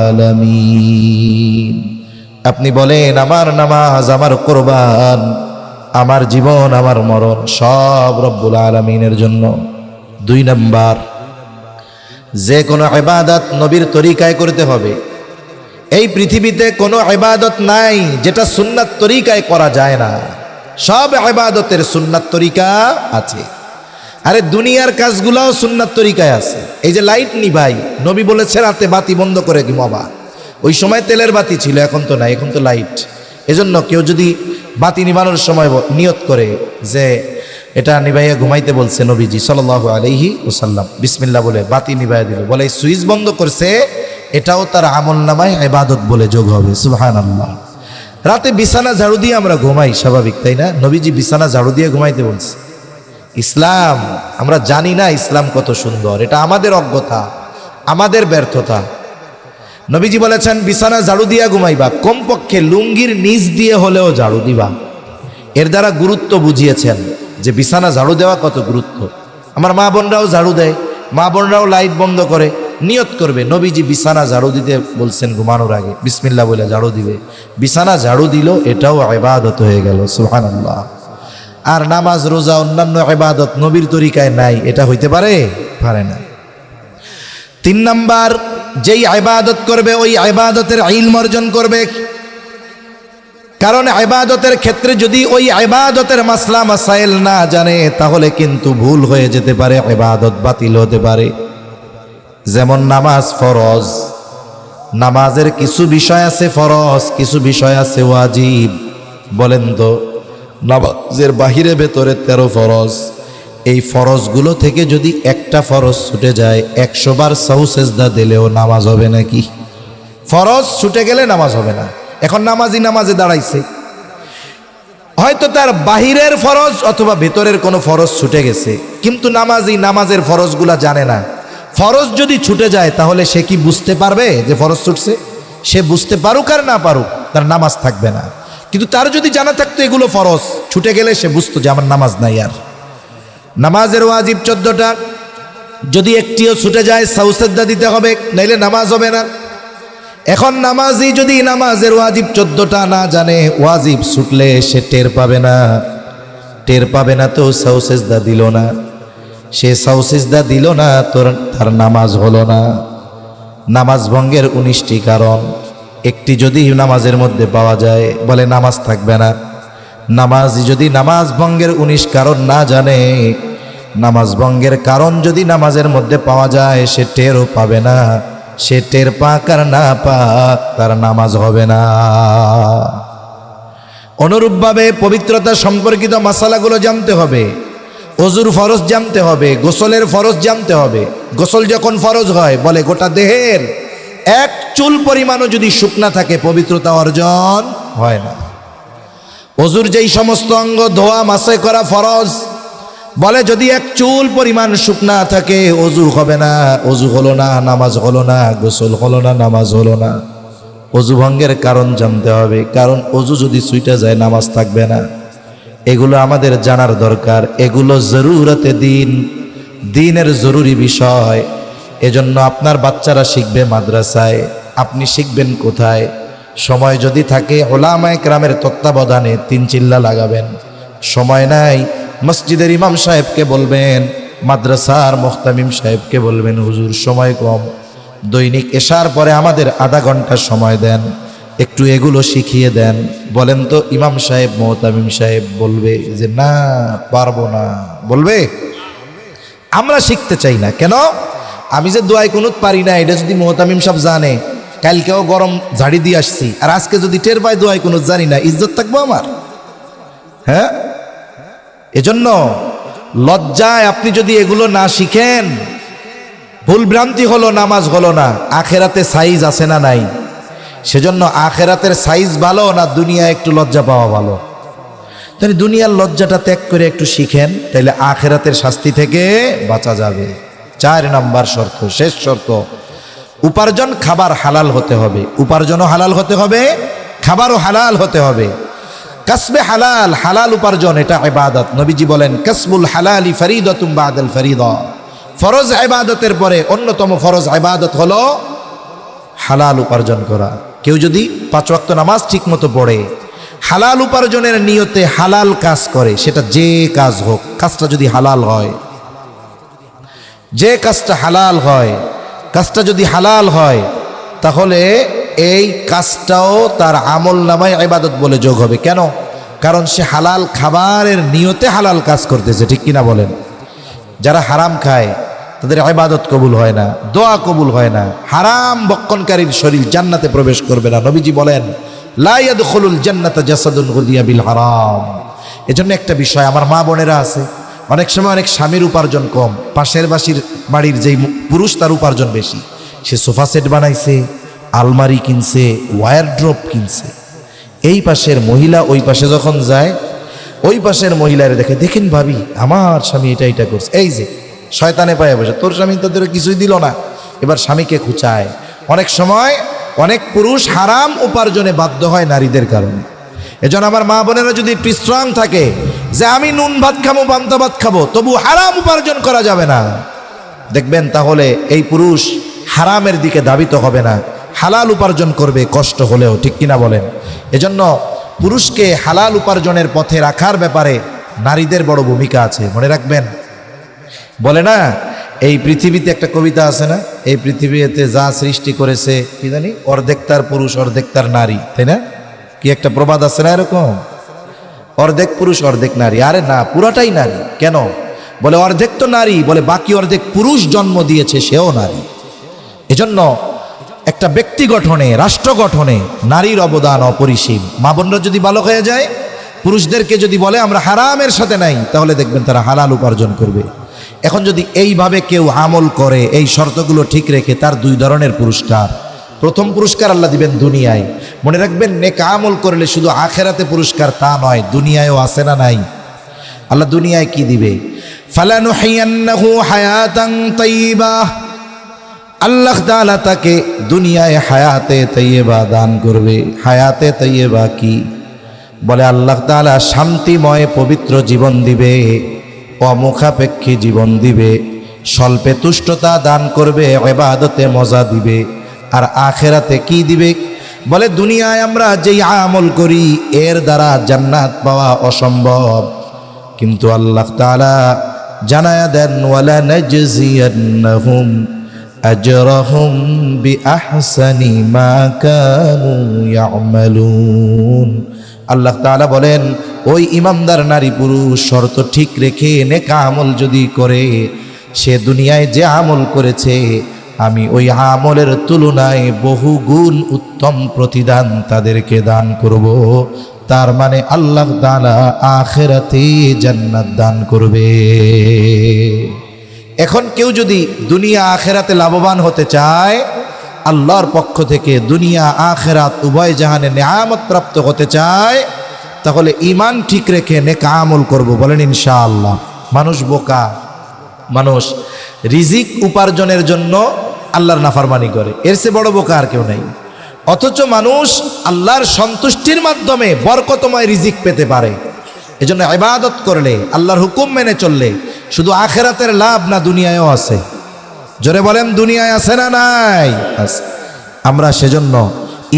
আলামিন। আপনি বলেন আমার নামাজ, আমার কুরবান, আমার জীবন, আমার মরণ সব রব্বুল আলামিনের জন্য। দুই নাম্বার, যে কোনো ইবাদত নবীর তরিকায় করতে হবে। এই পৃথিবীতে কোনো ইবাদত নাই যেটা সুন্নাত তরিকায় করা যায় না। সব ইবাদতের সুন্নাত তরিকা আছে। আরে দুনিয়ার কাজগুলোও সুন্নাত তরিকায় আছে। এই যে লাইট নিভাই, নবী বলেছে রাতে বাতি বন্ধ করে ঘুমাবা। ওই সময় তেলের বাতি ছিল, এখন তো নাই, এখন তো লাইট। এজন্য কেউ যদি বাতি নিভানোর সময় নিয়ত করে যে এটা নিভাইয়া ঘুমাইতে বলছে নবীজি সাল্লাল্লাহু আলাইহি ওয়াসাল্লাম, বিসমিল্লাহ বলে বাতি নিভাইয়া দিল, বলে সুইচ বন্ধ করছে, এটাও তার আমলনামায় ইবাদত বলে যোগ হবে। সুবহানাল্লাহ। রাতে বিছানা ঝাড়ু দিয়ে আমরা ঘুমাই, স্বাভাবিক তাই না? নবীজি বিছানা ঝাড়ু দিয়ে ঘুমাইতে বলছে। ইসলাম, আমরা জানি না ইসলাম কত সুন্দর। এটা আমাদের অজ্ঞতা, আমাদের ব্যর্থতা। নবীজি বলেছেন বিছানা ঝাড়ু দিয়া ঘুমাইবা, কমপক্ষে লুঙ্গির নিচ দিয়ে হলেও ঝাড়ু দিবা। এর দ্বারা গুরুত্ব বুঝিয়েছেন যে বিছানা ঝাড়ু দেওয়া কত গুরুত্ব। আমার মা বোনরাও ঝাড়ু দেয়, মা বোনরাও লাইট বন্ধ করে নিয়ত করবে নবীজি বিছানা ঝাড়ু দিতে বলছেন ঘুমানোর আগে, বিসমিল্লাহ বলে ঝাড়ু দিবে। বিছানা ঝাড়ু দিল, এটাও ইবাদত হয়ে গেল। সুবহানাল্লাহ। আর নামাজ, রোজা, অন্যান্য ইবাদত নবীর তরিকায় নাই, এটা হইতে পারে না। তিন নাম্বার, যেই ইবাদত করবে ওই ইবাদতের ইলম অর্জন করবে। কারণ ইবাদতের ক্ষেত্রে যদি ওই ইবাদতের মাসলা মাসাইল না জানে তাহলে কিন্তু ভুল হয়ে যেতে পারে, ইবাদত বাতিল হতে পারে। যেমন নামাজ ফরজ, নামাজের কিছু বিষয় আছে ফরজ, কিছু বিষয় আছে ওয়াজিব। বলেন তো, নামাজের বাহিরে ভেতরে 13 ফরজ। এই ফরজগুলো থেকে যদি একটা ফরজ ছুটে যায়, 100 বার সাহু সেজদা দিলেও নামাজ হবে নাকি? ফরজ ছুটে গেলে নামাজ হবে না। এখন নামাজি নামাজে দাঁড়াইছে, হয়তো তার বাহিরের ফরজ অথবা ভেতরের কোনো ফরজ ছুটে গেছে, কিন্তু নামাজি নামাজের ফরজগুলা জানে না। ফরজ যদি ছুটে যায় তাহলে সে কি বুঝতে পারবে যে ফরজ ছুটছে? সে বুঝতে পারুক আর না পারুক, তার নামাজ থাকবে না। কিন্তু তার যদি জানা থাকতো এগুলো ফরজ, ছুটে গেলে সে বুঝতো যে আমার নামাজ নাই। আর নামাজের ওয়াজিব 14টা, যদি একটিও ছুটে যায় সাহু সেজদা দিতে হবে, নাইলে নামাজ হবে না। এখন নামাজি যদি নামাজের ওয়াজিব 14টা না জানে, ওয়াজিব ছুটলে সে টের পাবে না তো সাহু সেজদা দিল না। সে সাহু সেজদা দিল না, তার নামাজ হলো না। নামাজ ভঙ্গের 19টি কারণ, একটি যদি নামাজের মধ্যে পাওয়া যায় বলে নামাজ থাকবে না। নামাজি যদি নামাজ ভঙ্গের 19 কারণ না জানে, নামাজ ভঙ্গের কারণ যদি নামাজের মধ্যে পাওয়া যায় সে টেরও পাবে না। সে টের পাক আর না পাক, তার নামাজ হবে না। অনুরূপভাবে পবিত্রতা সম্পর্কিত মাসালাগুলো জানতে হবে। ওযুর ফরজ জানতে হবে, গোসলের ফরজ জানতে হবে। গোসল যখন ফরজ হয়, বলে গোটা দেহের এক চুল পরিমাণও যদি শুকনা থাকে পবিত্রতা অর্জন হয় না। ওযুর যেই সমস্ত অঙ্গ ধোয়া মাসে করা ফরজ, বলে যদি এক চুল পরিমাণ শুকনা থাকে ওযু হবে না, ওযু হলো না, নামাজ হলো না, গোসল হলো না, নামাজ হলো না। ওযু ভঙ্গের কারণ জানতে হবে, কারণ ওযু যদি ছুইটা যায় নামাজ থাকবে না। এগুলো আমাদের জানার দরকার, এগুলো জরুরতে দিনের জরুরি বিষয়। এজন্য আপনার বাচ্চারা শিখবে মাদ্রাসায়, আপনি শিখবেন কোথায়? সময় যদি থাকে উলামায়ে কেরামের তত্ত্বাবধানে 3 চিল্লা লাগাবেন। সময় নাই, মসজিদের ইমাম সাহেবকে বলবেন, মাদ্রাসার মুহতামিম সাহেবকে বলবেন, হুজুর সময় কম, দৈনিক এশার পরে আমাদের আধা ঘন্টা সময় দেন, একটু এগুলো শিখিয়ে দেন। বলেন তো ইমাম সাহেব মুহতামিম সাহেব বলবে যে না পারবো না? বলবে? আমরা শিখতে চাই না কেন? আমি যে দোয়াই কুনুত পারি না, এটা যদি মুহতামিম সাহেব জানে, কালকেও গরম ঝাড়ি দিয়ে আসছি, আর আজকে যদি টের পাই দোয়াই কুনুত জানি না, ইজ্জত থাকবো আমার? হ্যাঁ, এজন্য লজ্জায় আপনি যদি এগুলো না শিখেন, ভুল ভ্রান্তি হলো, নামাজ হলো না। আখেরাতে সাইজ আছে না নাই? সেজন্য আখেরাতের সাইজ ভালো না দুনিয়ায় একটু লজ্জা পাওয়া ভালো? তাহলে দুনিয়ার লজ্জাটা ত্যাগ করে একটু শিখেন, তাহলে আখেরাতের শাস্তি থেকে বাঁচা যাবে। 4 নম্বর শর্ত, শেষ শর্ত, উপার্জন খাবার হালাল হতে হবে। উপার্জনও হালাল হতে হবে, খাবারও হালাল হতে হবে। কাসবে হালাল, হালাল উপার্জন, এটা ইবাদত। নবীজি বলেন কাসবুল হালালি ফরিদাতুম বাদাল ফরিদা। ফরজ ইবাদতের পরে অন্যতম ফরজ ইবাদত হলো হালাল উপার্জন করা। কেউ যদি 5 ওয়াক্ত নামাজ ঠিক মতো পড়ে, হালাল উপার্জনের নিয়তে হালাল কাজ করে, সেটা যে কাজ হোক, কাজটা যদি হালাল হয়, যে কাজটা হালাল হয়, কাজটা যদি হালাল হয়, তাহলে এই কাজটাও তার আমল নামায় ইবাদত বলে যোগ হবে। কেন? কারণ সে হালাল খাবারের নিয়তে হালাল কাজ করতেছে, ঠিক কিনা বলেন? যারা হারাম খায় তাদের ইবাদত কবুল হয় না, দোয়া কবুল হয় না। হারাম বক্ষণকারীর শরীর জান্নাতে প্রবেশ করবে না। নবীজি বলেন লা ইয়াদখুলুল জান্নাতা জাসাদুন গুদিয়া বিল হারাম। এজন্য একটা বিষয়, আমার মা বোনেরা আছে, অনেক সময় অনেক স্বামীর উপার্জন কম, পাশের বাড়ির যেই পুরুষ তার উপার্জন বেশি, সে সোফা সেট বানাইছে, আলমারি কিনছে, ওয়ারড্রপ কিনছে। এই পাশের মহিলা ওই পাশে যখন যায়, ওই পাশের মহিলারে দেখে, দেখেন ভাবি আমার স্বামী এটা এটা করছে, এই যে শয়তানে পায়ে বসে, তোর স্বামী তোদের কিছুই দিল না, এবার স্বামীকে খুঁচায়। অনেক সময় অনেক পুরুষ হারাম উপার্জনে বাধ্য হয় নারীদের কারণে। এজন্য আমার মা বোনেরা যদি একটু স্ট্রং থাকে যে আমি নুন ভাত খাবো, পান্তা ভাত খাবো, তবু হারাম উপার্জন করা যাবে না, দেখবেন তাহলে এই পুরুষ হারামের দিকে ধাবিত হবে না, হালাল উপার্জন করবে কষ্ট হলেও, ঠিক কিনা বলেন? এজন্য পুরুষকে হালাল উপার্জনের পথে রাখার ব্যাপারে নারীদের বড় ভূমিকা আছে, মনে রাখবেন। বলে না, এই পৃথিবীতে একটা কবিতা আছে না, এই পৃথিবীতে যা সৃষ্টি করেছে কি জানি, অর্ধেক তার পুরুষ অর্ধেক তার নারী, তাই না? কি একটা প্রবাদ আছে না এরকম, অর্ধেক পুরুষ অর্ধেক নারী। আরে না, পুরাটাই নারী। কেন? বলে অর্ধেক তো নারী, বলে বাকি অর্ধেক পুরুষ জন্ম দিয়েছে, সেও নারী। এজন্য একটা ব্যক্তি গঠনে, রাষ্ট্র গঠনে নারীর অবদান অপরিসীম। মা বোনরা যদি ভালো হয়ে যায়, পুরুষদেরকে যদি বলে আমরা হারামের সাথে নাই, তাহলে দেখবেন তারা হালাল উপার্জন করবে। এখন যদি এইভাবে কেউ আমল করে, এই শর্তগুলো ঠিক রেখে, তার 2 ধরনের পুরস্কার। প্রথম পুরস্কার আল্লাহ দিবেন দুনিয়ায়। মনে রাখবেন, নেক আমল করলে শুধু আখেরাতে পুরস্কার তা নয়, দুনিয়ায়ও আছে না নাই? আল্লাহ দুনিয়ায় কি দিবে? ফালানুহিয়ান্নাহু হায়াতান তাইয়্যিবা। আল্লাহ তাআলা তাকে দুনিয়ায় হায়াতে তাইয়্যিবা দান করবে। হায়াতে তাইয়্যিবা কি? বলে আল্লাহ তাআলা শান্তিময় পবিত্র জীবন দিবে, অমুখাপেক্ষী জীবন দিবে, স্বল্পে তুষ্টতা দান করবে, ইবাদতে মজা দিবে। আর আখেরাতে কি দিবে? বলে দুনিয়ায় আমরা যেই আমল করি এর দ্বারা জান্নাত পাওয়া অসম্ভব, কিন্তু আল্লাহ তাআলা জানায়া দেন ওয়ালা নাজজিয়ান্নাহুম আজরাহুম বিআহসানি মা কানু ইয়ামালুন। আল্লাহ তাআলা বলেন ওই ইমানদার নারী পুরুষ শর্ত ঠিক রেখে নেক আমল যদি করে, সে দুনিয়ায় যে আমল করেছে আমি ওই আমলের তুলনায় বহু গুণ উত্তম প্রতিদান তাদেরকে দান করব, তার মানে আল্লাহ তাআলা আখিরাতে জান্নাত দান করবে। এখন কেউ যদি দুনিয়া আখিরাতে লাভবান হতে চায়, আল্লাহর পক্ষ থেকে দুনিয়া আখিরাত উভয় জাহানে নিয়ামত প্রাপ্ত হতে চায়, তাহলে ঈমান ঠিক রেখে নেক আমল করব, বলেন ইনশাআল্লাহ। মানুষ বোকা, মানুষ রিজিক উপার্জনের জন্য আল্লাহর নাফরমানি করে, এর চেয়ে বড় বোকা আর কেউ নাই। অথচ মানুষ আল্লাহর সন্তুষ্টির মাধ্যমে বরকতময় রিজিক পেতে পারে। এজন্য ইবাদত করলে, আল্লাহর হুকুম মেনে চললে শুধু আখিরাতের লাভ না, দুনিয়ায়ও আছে। জোরে বলেন, দুনিয়ায় আছে না নাই? আছে। আমরা সেজন্য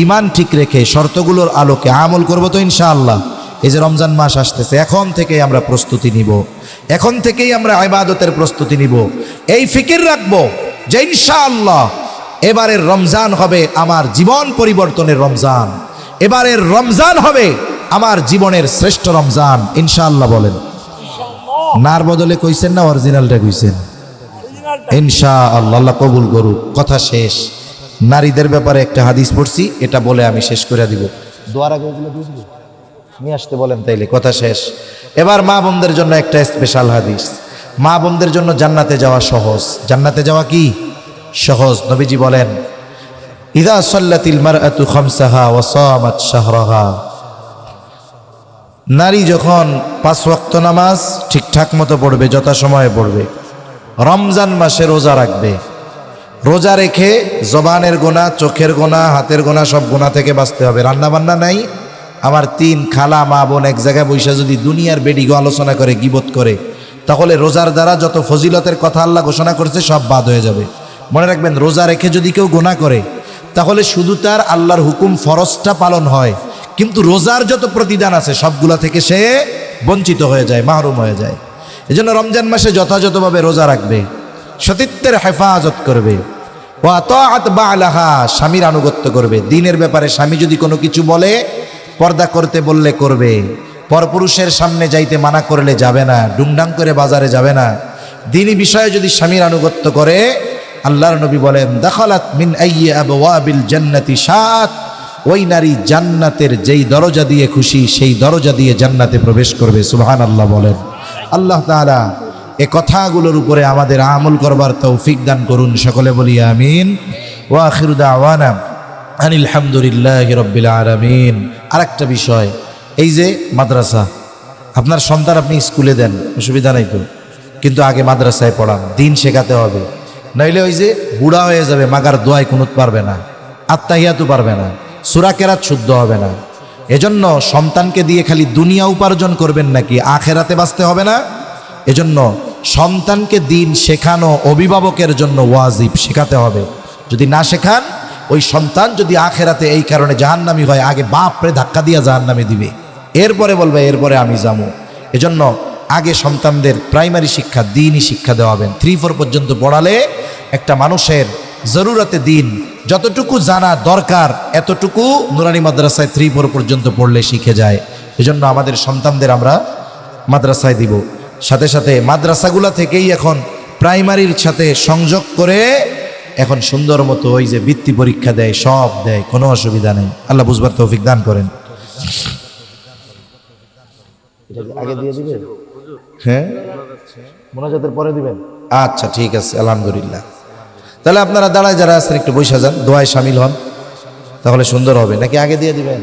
ঈমান ঠিক রেখে শর্তগুলোর আলোকে আমল করব তো ইনশাআল্লাহ। এই যে রমজান মাস আসতেছে, এখন থেকেই আমরা প্রস্তুতি নিব, এখন থেকেই আমরা ইবাদতের প্রস্তুতি নিব। এই ফিকির রাখবো যে ইনশাআল্লাহ এবারের রমজান হবে আমার জীবন পরিবর্তনের রমজান, এবারের রমজান হবে আমার জীবনের শ্রেষ্ঠ রমজান ইনশাআল্লাহ। বলেন নার বদলে কইছেন না অরিজিনালটা কইছেন? ইনশাআল্লাহ, আল্লাহ কবুল করুক। কথা শেষ। নারীদের ব্যাপারে একটা হাদিস পড়ছি, এটা বলে আমি শেষ করে দিব। দোয়ার আগে ওগুলো দিয়ে দিব, নিয়ে আসতে বলেন, তাইলে কথা শেষ। এবার মা বোনদের জন্য একটা স্পেশাল হাদিস। মা বোনদের জন্য জান্নাতে যাওয়া সহজ। জান্নাতে যাওয়া কি সহজ? নবীজি বলেন, ইযা সাল্লাতিল মারআতু খামসাহা ওয়া সামাত শাহরাহা, নারী যখন 5 ওয়াক্ত নামাজ ঠিকঠাক মতো পড়বে, যথাসময়ে পড়বে, রমজান মাসে রোজা রাখবে, রোজা রেখে জবানের গোনা, চোখের গোনা, হাতের গোনা, সব গোনা থেকে বাঁচতে হবে। রান্না বান্না নাই। আমার 3 খালা মা বোন এক জায়গায় বৈশা যদি দুনিয়ার বেডিগো আলোচনা করে, গীবত করে, তাহলে রোজার দ্বারা যত ফজিলতের কথা আল্লাহ ঘোষণা করেছে সব বাদ হয়ে যাবে। মনে রাখবেন, রোজা রেখে যদি কেউ গোনা করে, তাহলে শুধু তার আল্লাহর হুকুম ফরজটা পালন হয়, কিন্তু রোজার যত প্রতিদান আছে সবগুলা থেকে সে বঞ্চিত হয়ে যায়, মাহরুম হয়ে যায়। এজন্য রমজান মাসে যথাযথভাবে রোজা রাখবে, সতীত্বের হেফাজত করবে, ওয়া তাআত বালাহা, স্বামীর আনুগত্য করবে। দিনের ব্যাপারে স্বামী যদি কোনো কিছু বলে, পর্দা করতে বললে করবে, পরপুরুষের সামনে যাইতে মানা করলে যাবে না, ডুংডাং করে বাজারে যাবে না। দিনী বিষয়ে যদি স্বামীর আনুগত্য করে, আল্লাহর নবী বলেন, দাখালাত মিন আইয়ি আবওয়াবিল জান্নাতি শাআত, ওই নারী জান্নাতের যেই দরজা দিয়ে খুশি সেই দরজা দিয়ে জান্নাতে প্রবেশ করবে। সুবহানাল্লাহ বলেন। আল্লাহ তাআলা এই কথাগুলোর উপরে আমাদের আমল করবার তৌফিক দান করুন, সকলে বলি আমিন। ওয়া আখিরু দাওয়ানা আনিল হামদুলিল্লাহি রাব্বিল আলামিন। আরেকটা বিষয়, এই যে মাদ্রাসা, আপনার সন্তান আপনি স্কুলে দেন, অসুবিধা নাই তো, কিন্তু আগে মাদ্রাসায় পড়ান, দিন শেখাতে হবে। নইলে ওই যে বুড়া হয়ে যাবে, মাগার দোয়ায় কুনুত পারবে না, আত্তাহিয়াতু পারবে না, সূরা কেরাত শুদ্ধ হবে না। এজন্য সন্তানকে দিয়ে খালি দুনিয়া উপার্জন করবেন নাকি, আখেরাতে বাঁচতে হবে না? এজন্য সন্তানকে দিন শেখানো অভিভাবকের জন্য ওয়াজিব, শেখাতে হবে। যদি না শেখান, ওই সন্তান যদি আখেরাতে এই কারণে জাহান্নামী হয়, আগে বাপরে ধাক্কা দিয়া জাহান্নামে দিবে, এরপরে বলবে এরপরে আমি যাবো। এজন্য আগে সন্তানদের প্রাইমারি শিক্ষা, দিনই শিক্ষা দেওয়া হবেন। 3-4 পর্যন্ত পড়ালে একটা মানুষের জরুরতে দিন যতটুকু জানা দরকার, এতটুকু নুরানি মাদ্রাসায় 3-4 পর্যন্ত পড়লে শিখে যায়। এজন্য আমাদের সন্তানদের আমরা মাদ্রাসায় দিব। সাথে সাথে মাদ্রাসাগুলা থেকেই এখন প্রাইমারির সাথে সংযোগ করে এখন সুন্দর মতো ওই যে বৃত্তি পরীক্ষা দেয়, সব দেয়, কোনো অসুবিধা নেই। আল্লাহ বুঝবার তৌফিক দান করেন। আগে দিয়ে দিবেন? হ্যাঁ, মোনাজাতের পরে দিবেন? আচ্ছা ঠিক আছে, আলহামদুলিল্লাহ। তাহলে আপনারা দাঁড়ায় যারা আছেন একটু বসে যান, দোয়ায় শামিল হন, তাহলে সুন্দর হবে। নাকি আগে দিয়ে দিবেন?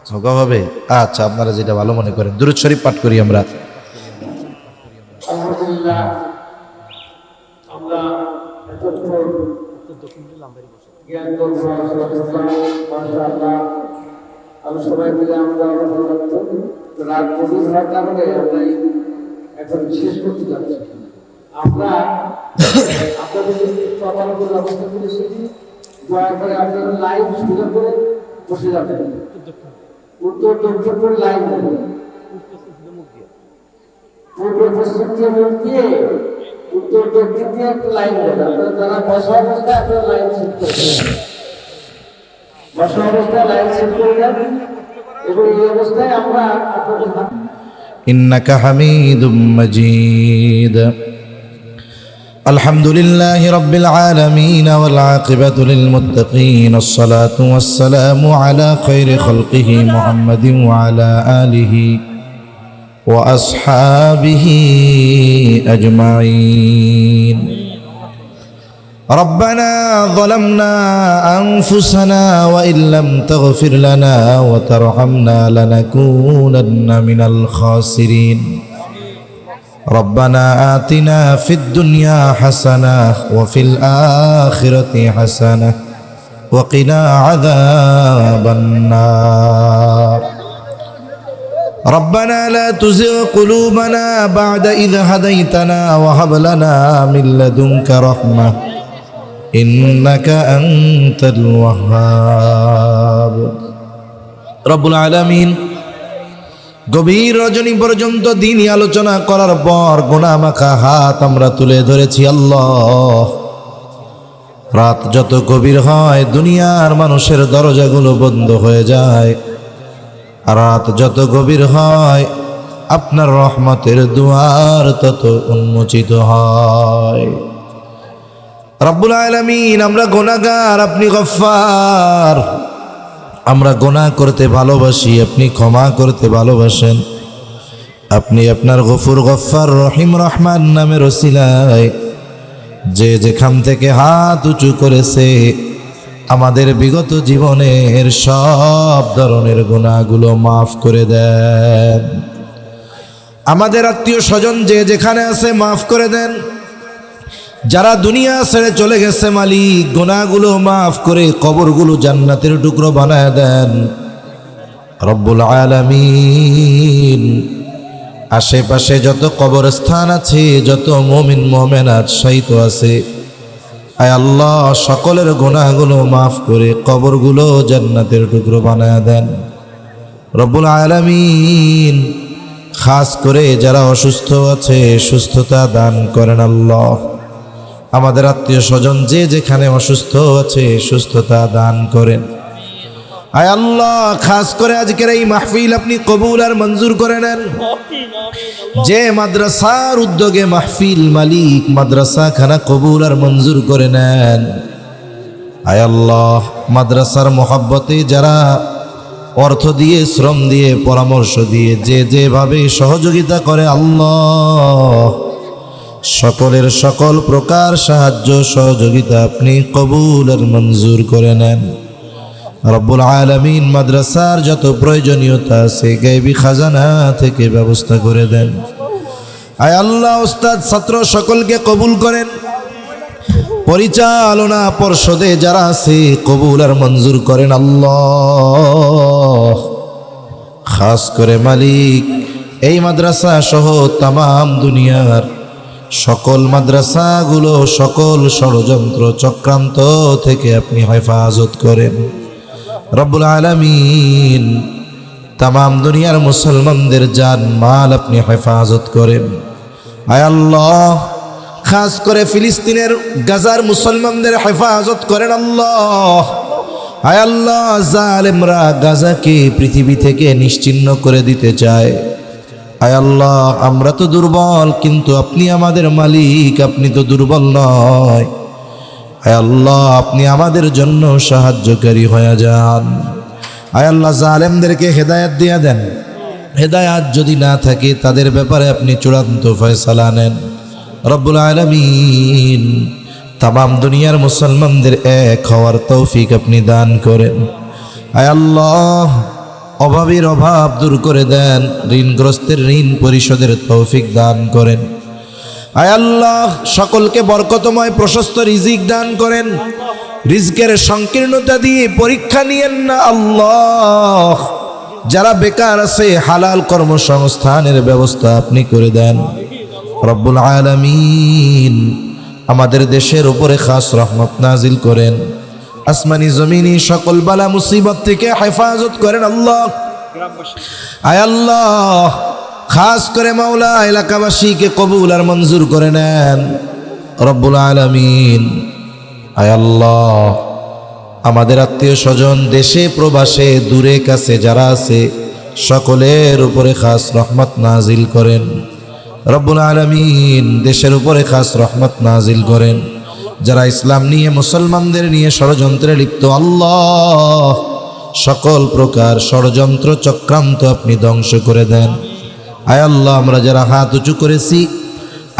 হালকা হবে। আচ্ছা, আপনারা যেটা ভালো মনে করেন। দুরূদ শরীফ পাঠ করি আমরা। সবাই মিলে আমরা রাত গভীর হওয়ার কারণে আমরা এখন শেষ করতে যাচ্ছি। আমরা আপনাদের ব্যবস্থা করেছি, দয়া করে আপনারা লাইভ সুযোগ করে বসে যাবেন, উত্তর দক্ষিণ করে লাইভ দেবেন, পূর্ব পশ্চিম দিয়ে মুখ দিয়ে উত্তর দক্ষিণ দিয়ে একটা লাইন দেবেন। আপনারা যারা বসা অবস্থায় আপনারা লাইন সেট করবেন, বসা অবস্থায় লাইন সেট করবেন, এবং এই অবস্থায় আমরা আপনাদের ইন্নাকা হামিদুম মাজিদ। الحمد لله رب العالمين والعاقبة للمتقين الصلاة والسلام على خير خلقه محمد وعلى آله وأصحابه أجمعين ربنا ظلمنا أنفسنا وإن لم تغفر لنا وترحمنا لنكونن من الخاسرين ربنا آتنا في الدنيا حسنة وفي الآخرة حسنة وقنا عذاب النار ربنا لا تزغ قلوبنا بعد إذ هديتنا وهب لنا من لدنك رحمة إنك أنت الوهاب رب العالمين গভীর রজনী পর্যন্ত দিনই আলোচনা করার পর গুনাহ মাখা হাত আমরা তুলে ধরেছি আল্লাহ। রাত যত গভীর হয় দুনিয়ার মানুষের দরজাগুলো বন্ধ হয়ে যায়, আর রাত যত গভীর হয় আপনার রহমতের দুয়ার তত উন্মোচিত হয়। রব্বুল আলামিন, আমরা গুনাহগার, আপনি গফফার। আমরা গুনাহ করতে ভালোবাসি, আপনি ক্ষমা করতে ভালোবাসেন। আপনি আপনার গফুর, গফফার, রহিম, রহমান নামের ওসিলায় যে যেখান থেকে হাত উঁচু করেছে আমাদের বিগত জীবনের সব ধরনের গুনাহগুলো মাফ করে দেন। আমাদের আত্মীয় স্বজন যে যেখানে আছে মাফ করে দেন। যারা দুনিয়া ছেড়ে চলে গেছে মালিক, গুনাহগুলো মাফ করে কবরগুলো জান্নাতের টুকরো বানায় দেন রব্বুল আলামিন। আশেপাশে যত কবরস্থান আছে, যত মুমিন মুমিনাত শায়িত আছে, আয় আল্লাহ সকলের গুনাহগুলো মাফ করে কবরগুলো জান্নাতের টুকরো বানায় দেন রব্বুল আলামিন। খাস করে যারা অসুস্থ আছে সুস্থতা দান করেন আল্লাহ। আমাদের আত্মীয় স্বজন যে যেখানে অসুস্থ আছে সুস্থতা দান করেন আয় আল্লাহ। খাস করে আজকের এই মাহফিল আপনি কবুল আর মঞ্জুর করে নেন। যে মাদ্রাসার উদ্যোগে মাহফিল, মালিক মাদ্রাসা খানা কবুল আর মঞ্জুর করে নেন আয় আল্লাহ। মাদ্রাসার মোহাব্বতে যারা অর্থ দিয়ে, শ্রম দিয়ে, পরামর্শ দিয়ে যে যেভাবে সহযোগিতা করে আল্লাহ, সকলের সকল প্রকার সাহায্য সহযোগিতা আপনি কবুল আর মঞ্জুর করে নেন রব্বুল আলামিন। মাদ্রাসার যত প্রয়োজনীয়তা আছে গায়বী খাজানা থেকে ব্যবস্থা করে দেন আয় আল্লাহ। উস্তাদ, ছাত্র সকলকে কবুল করেন। পরিচালনা পর্ষদে যারা আছে কবুল আর মঞ্জুর করেন আল্লাহ। খাস করে মালিক এই মাদ্রাসা সহ তামাম দুনিয়ার সকল মাদ্রাসাগুলো সকল ষড়যন্ত্র চক্রান্ত থেকে আপনি হেফাজত করেন রব্বুল আলামিন। তামাম দুনিয়ার মুসলমানদের জান মাল আপনি হেফাজত করেন আয় আল্লাহ। খাস করে ফিলিস্তিনের গাজার মুসলমানদের হেফাজত করেন আল্লাহ আয় আল্লাহ। জালেমরা গাজাকে পৃথিবী থেকে নিশ্চিহ্ন করে দিতে চায় আয় আল্লাহ। আমরা তো দুর্বল, কিন্তু আপনি আমাদের মালিক, আপনি তো দুর্বল নয় আয় আল্লাহ। আপনি আমাদের জন্য সাহায্যকারী হয়ে যান আয় আল্লাহ। জালেমদেরকে হেদায়েত দিয়ে দেন। হেদায়েত যদি না থাকে তাদের ব্যাপারে আপনি চূড়ান্ত ফয়সালা নেন রব্বুল আলামিন। তামাম দুনিয়ার মুসলমানদের এক হওয়ার তৌফিক আপনি দান করেন আয় আল্লাহ। অভাবীর অভাব দূর করে দেন, ঋণগ্রস্তের ঋণ পরিশোধের তৌফিক দান করেন আয় আল্লাহ। সকলকে বরকতময় প্রশস্ত রিজিক দান করেন। রিজকের সংকীর্ণতা দিয়ে পরীক্ষা নিয়েন না আল্লাহ। যারা বেকার আছে হালাল কর্মসংস্থানের ব্যবস্থা আপনি করে দেন রব্বুল আলামিন। আমাদের দেশের উপরে খাস রহমত নাজিল করেন। আসমানি জমিনি সকল বালা মুসিবত থেকে হেফাজত করেন আল্লাহ আয় আল্লাহ। খাস করে মাওলা এলাকাবাসীকে কবুল আর মঞ্জুর করে নেন রব্বুল আলামিন আয় আল্লাহ। আমাদের আত্মীয় স্বজন দেশে প্রবাসে দূরে কাছে যারা আছে সকলের উপরে খাস রহমত নাজিল করেন রব্বুল আলামিন দেশের উপরে খাস রহমত নাজিল করেন। যারা ইসলাম নিয়ে মুসলমানদের নিয়ে ষড়যন্ত্রে লিপ্ত, আল্লাহ সকল প্রকার ষড়যন্ত্র চক্রান্ত আপনি ধ্বংস করে দেন। আয় আল্লাহ, আমরা যারা হাত উঁচু করেছি,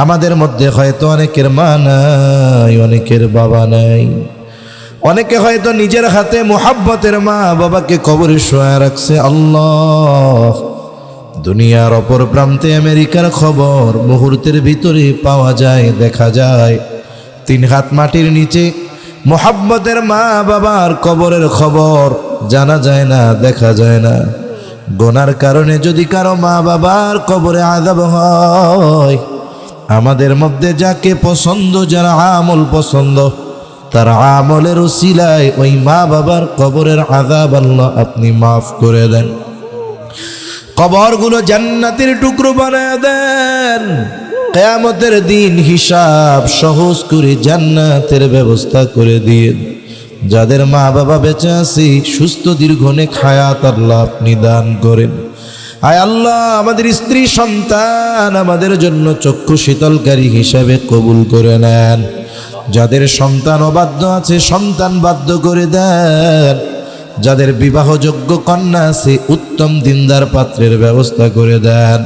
আমাদের মধ্যে হয়তো অনেকের মা নাই, অনেকের বাবা নাই, অনেকে হয়তো নিজের হাতে মোহাব্বতের মা বাবাকে কবরে শোয়া রাখছে। আল্লাহ, দুনিয়ার অপর প্রান্তে আমেরিকার খবর মুহূর্তের ভিতরে পাওয়া যায়, দেখা যায়। 3 হাত মাটির নিচে মোহাব্বতের মা বাবার কবরের খবর জানা যায় না, দেখা যায় না। গুনার কারণে যদি কারো মা বাবার কবরে আযাব হয়, আমাদের মধ্যে যাকে পছন্দ, যারা আমল পছন্দ, তার আমলের উসিলায় ওই মা বাবার কবরের আযাব আল্লাহ আপনি মাফ করে দেন। কবরগুলো জান্নাতের টুকরো বানায় দেন। কিয়ামতের দিন হিসাব সহজ করে জান্নাতের ব্যবস্থা করে দিন। যাদের মা বাবা বেঁচে আছে, সুস্থ দীর্ঘনেক হায়াত আল্লাহ আপনি দান করেন। আয় আল্লাহ, আমাদের স্ত্রী সন্তান আমাদের জন্য চক্ষু শীতলকারী হিসাবে কবুল করে নেন। যাদের সন্তান অবাধ্য আছে, সন্তান বাধ্য করে দেন। যাদের বিবাহযোগ্য কন্যা আছে, উত্তম দিনদার পাত্রের ব্যবস্থা করে দেন।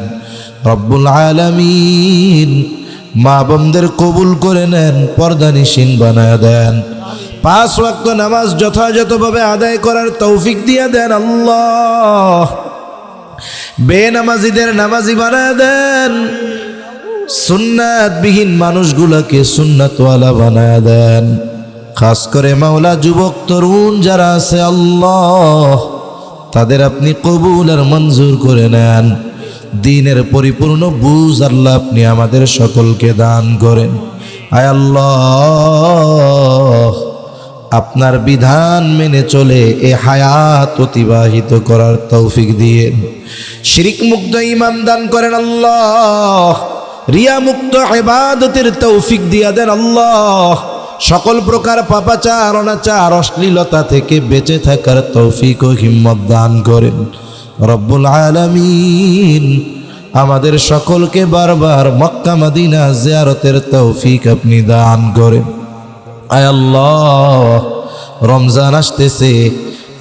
রব্বুল আলামিন মা বোনদের কবুল করে নেন, পর্দানিশীন বানায় দেন। 5 ওয়াক্ত নামাজ যথাযথভাবে আদায় করার তৌফিক দিয়ে দেন। আল্লাহ, বেনামাজিদের নামাজি বানায় দেন। সুন্নাতবিহীন মানুষগুলোকে সুন্নাতওয়ালা বানায় দেন। খাস করে মাওলা যুবক তরুণ যারা আছে, আল্লাহ তাদের আপনি কবুল আর মঞ্জুর করে নেন। দ্বীনের পরিপূর্ণ বুঝ আল্লাহ আপনি আমাদের সকলকে দান করেন। আয় আল্লাহ, আপনার বিধান মেনে চলে এ হায়াত অতিবাহিত করার তৌফিক দিয়ে শিরিক মুক্ত ঈমান দান করেন। আল্লাহ, রিয়া মুক্ত ইবাদতের তৌফিক দিয়া দেন। আল্লাহ, সকল প্রকার পাপাচার, অনাচার, অশ্লীলতা থেকে বেঁচে থাকার তৌফিক ও হিম্মত দান করেন। রব্বুল আলামিন আমাদের সকলকে বারবার মক্কা মদিনা জিয়ারতের তৌফিক আপনি দান করেন। আয় আল্লাহ, রমজান আসতেছে,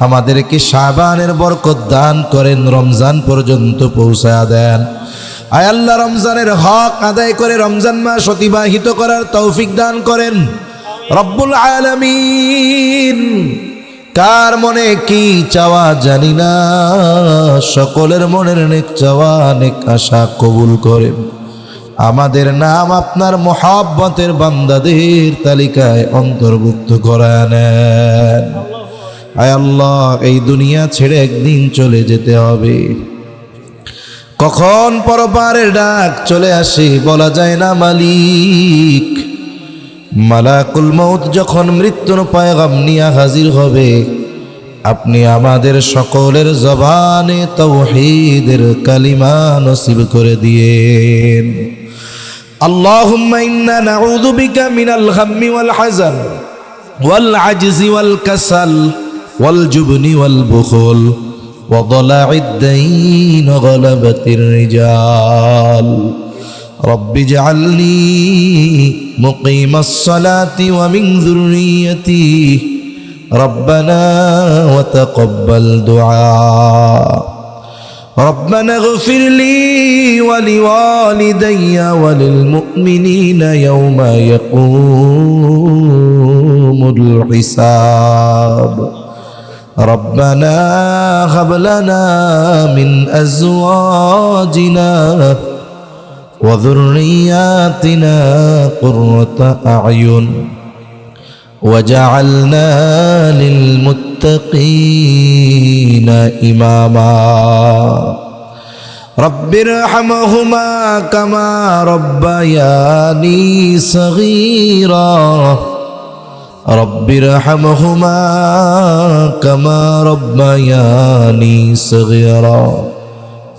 আমাদেরকে শাবানের বরকত দান করেন, রমজান পর্যন্ত পৌঁছায়া দেন। আয় আল্লাহ, রমজানের হক আদায় করে রমজান মাস অতিবাহিত করার তৌফিক দান করেন। রব্বুল আলামিন কার মনে কি চাওয়া জানি না, সকলের মনের নেক চাওয়া, নেক আশা কবুল করেন। আমাদের নাম আপনার মহব্বতের বান্দাদের তালিকায় অন্তর্ভুক্ত করে নেন। আয় আল্লাহ, এই দুনিয়া ছেড়ে একদিন চলে যেতে হবে। কখন পরপারের ডাক চলে আসে বলা যায় না মালিক। মালাকুল মউত যখন মৃত্যুর পয়গাম নিয়ে হাজির হবে, আপনি আমাদের সকলের জবানে তাওহীদের কালিমা নসিব করে দিয়েন। আল্লাহুম্মা ইন্না নাউযু বিকা মিনাল গাম্মি ওয়াল হাযান ওয়াল আজজি ওয়াল কাসাল ওয়াল জুবনি ওয়াল বুখল ওয়া দালা'id দাইন ওয়া গালাবাতির রিজাল। رب اجعلني مقيم الصلاة ومن ذريتي ربنا وتقبل دعاء ربنا اغفر لي ولوالدي وللمؤمنين يوم يقوم الحساب ربنا هب لنا من أزواجنا وذرياتنا قرة أعين وجعلنا للمتقين إماما رب ارحمهما كما ربياني صغيرا رب ارحمهما كما ربياني صغيرا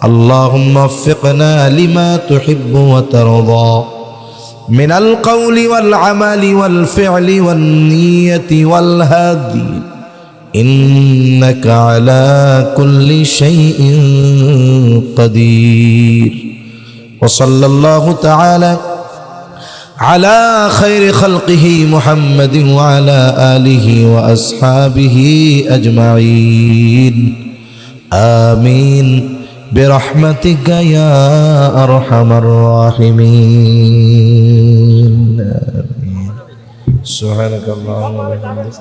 اللهم وفقنا لما تحب وترضى من القول والعمل والفعل والنية والهدي إنك على كل شيء قدير وصلى الله تعالى على خير خلقه محمد وعلى آله وأصحابه أجمعين آمين برحمتك يا أرحم الراحمين. آمين. سبحانك اللهم وبحمدك.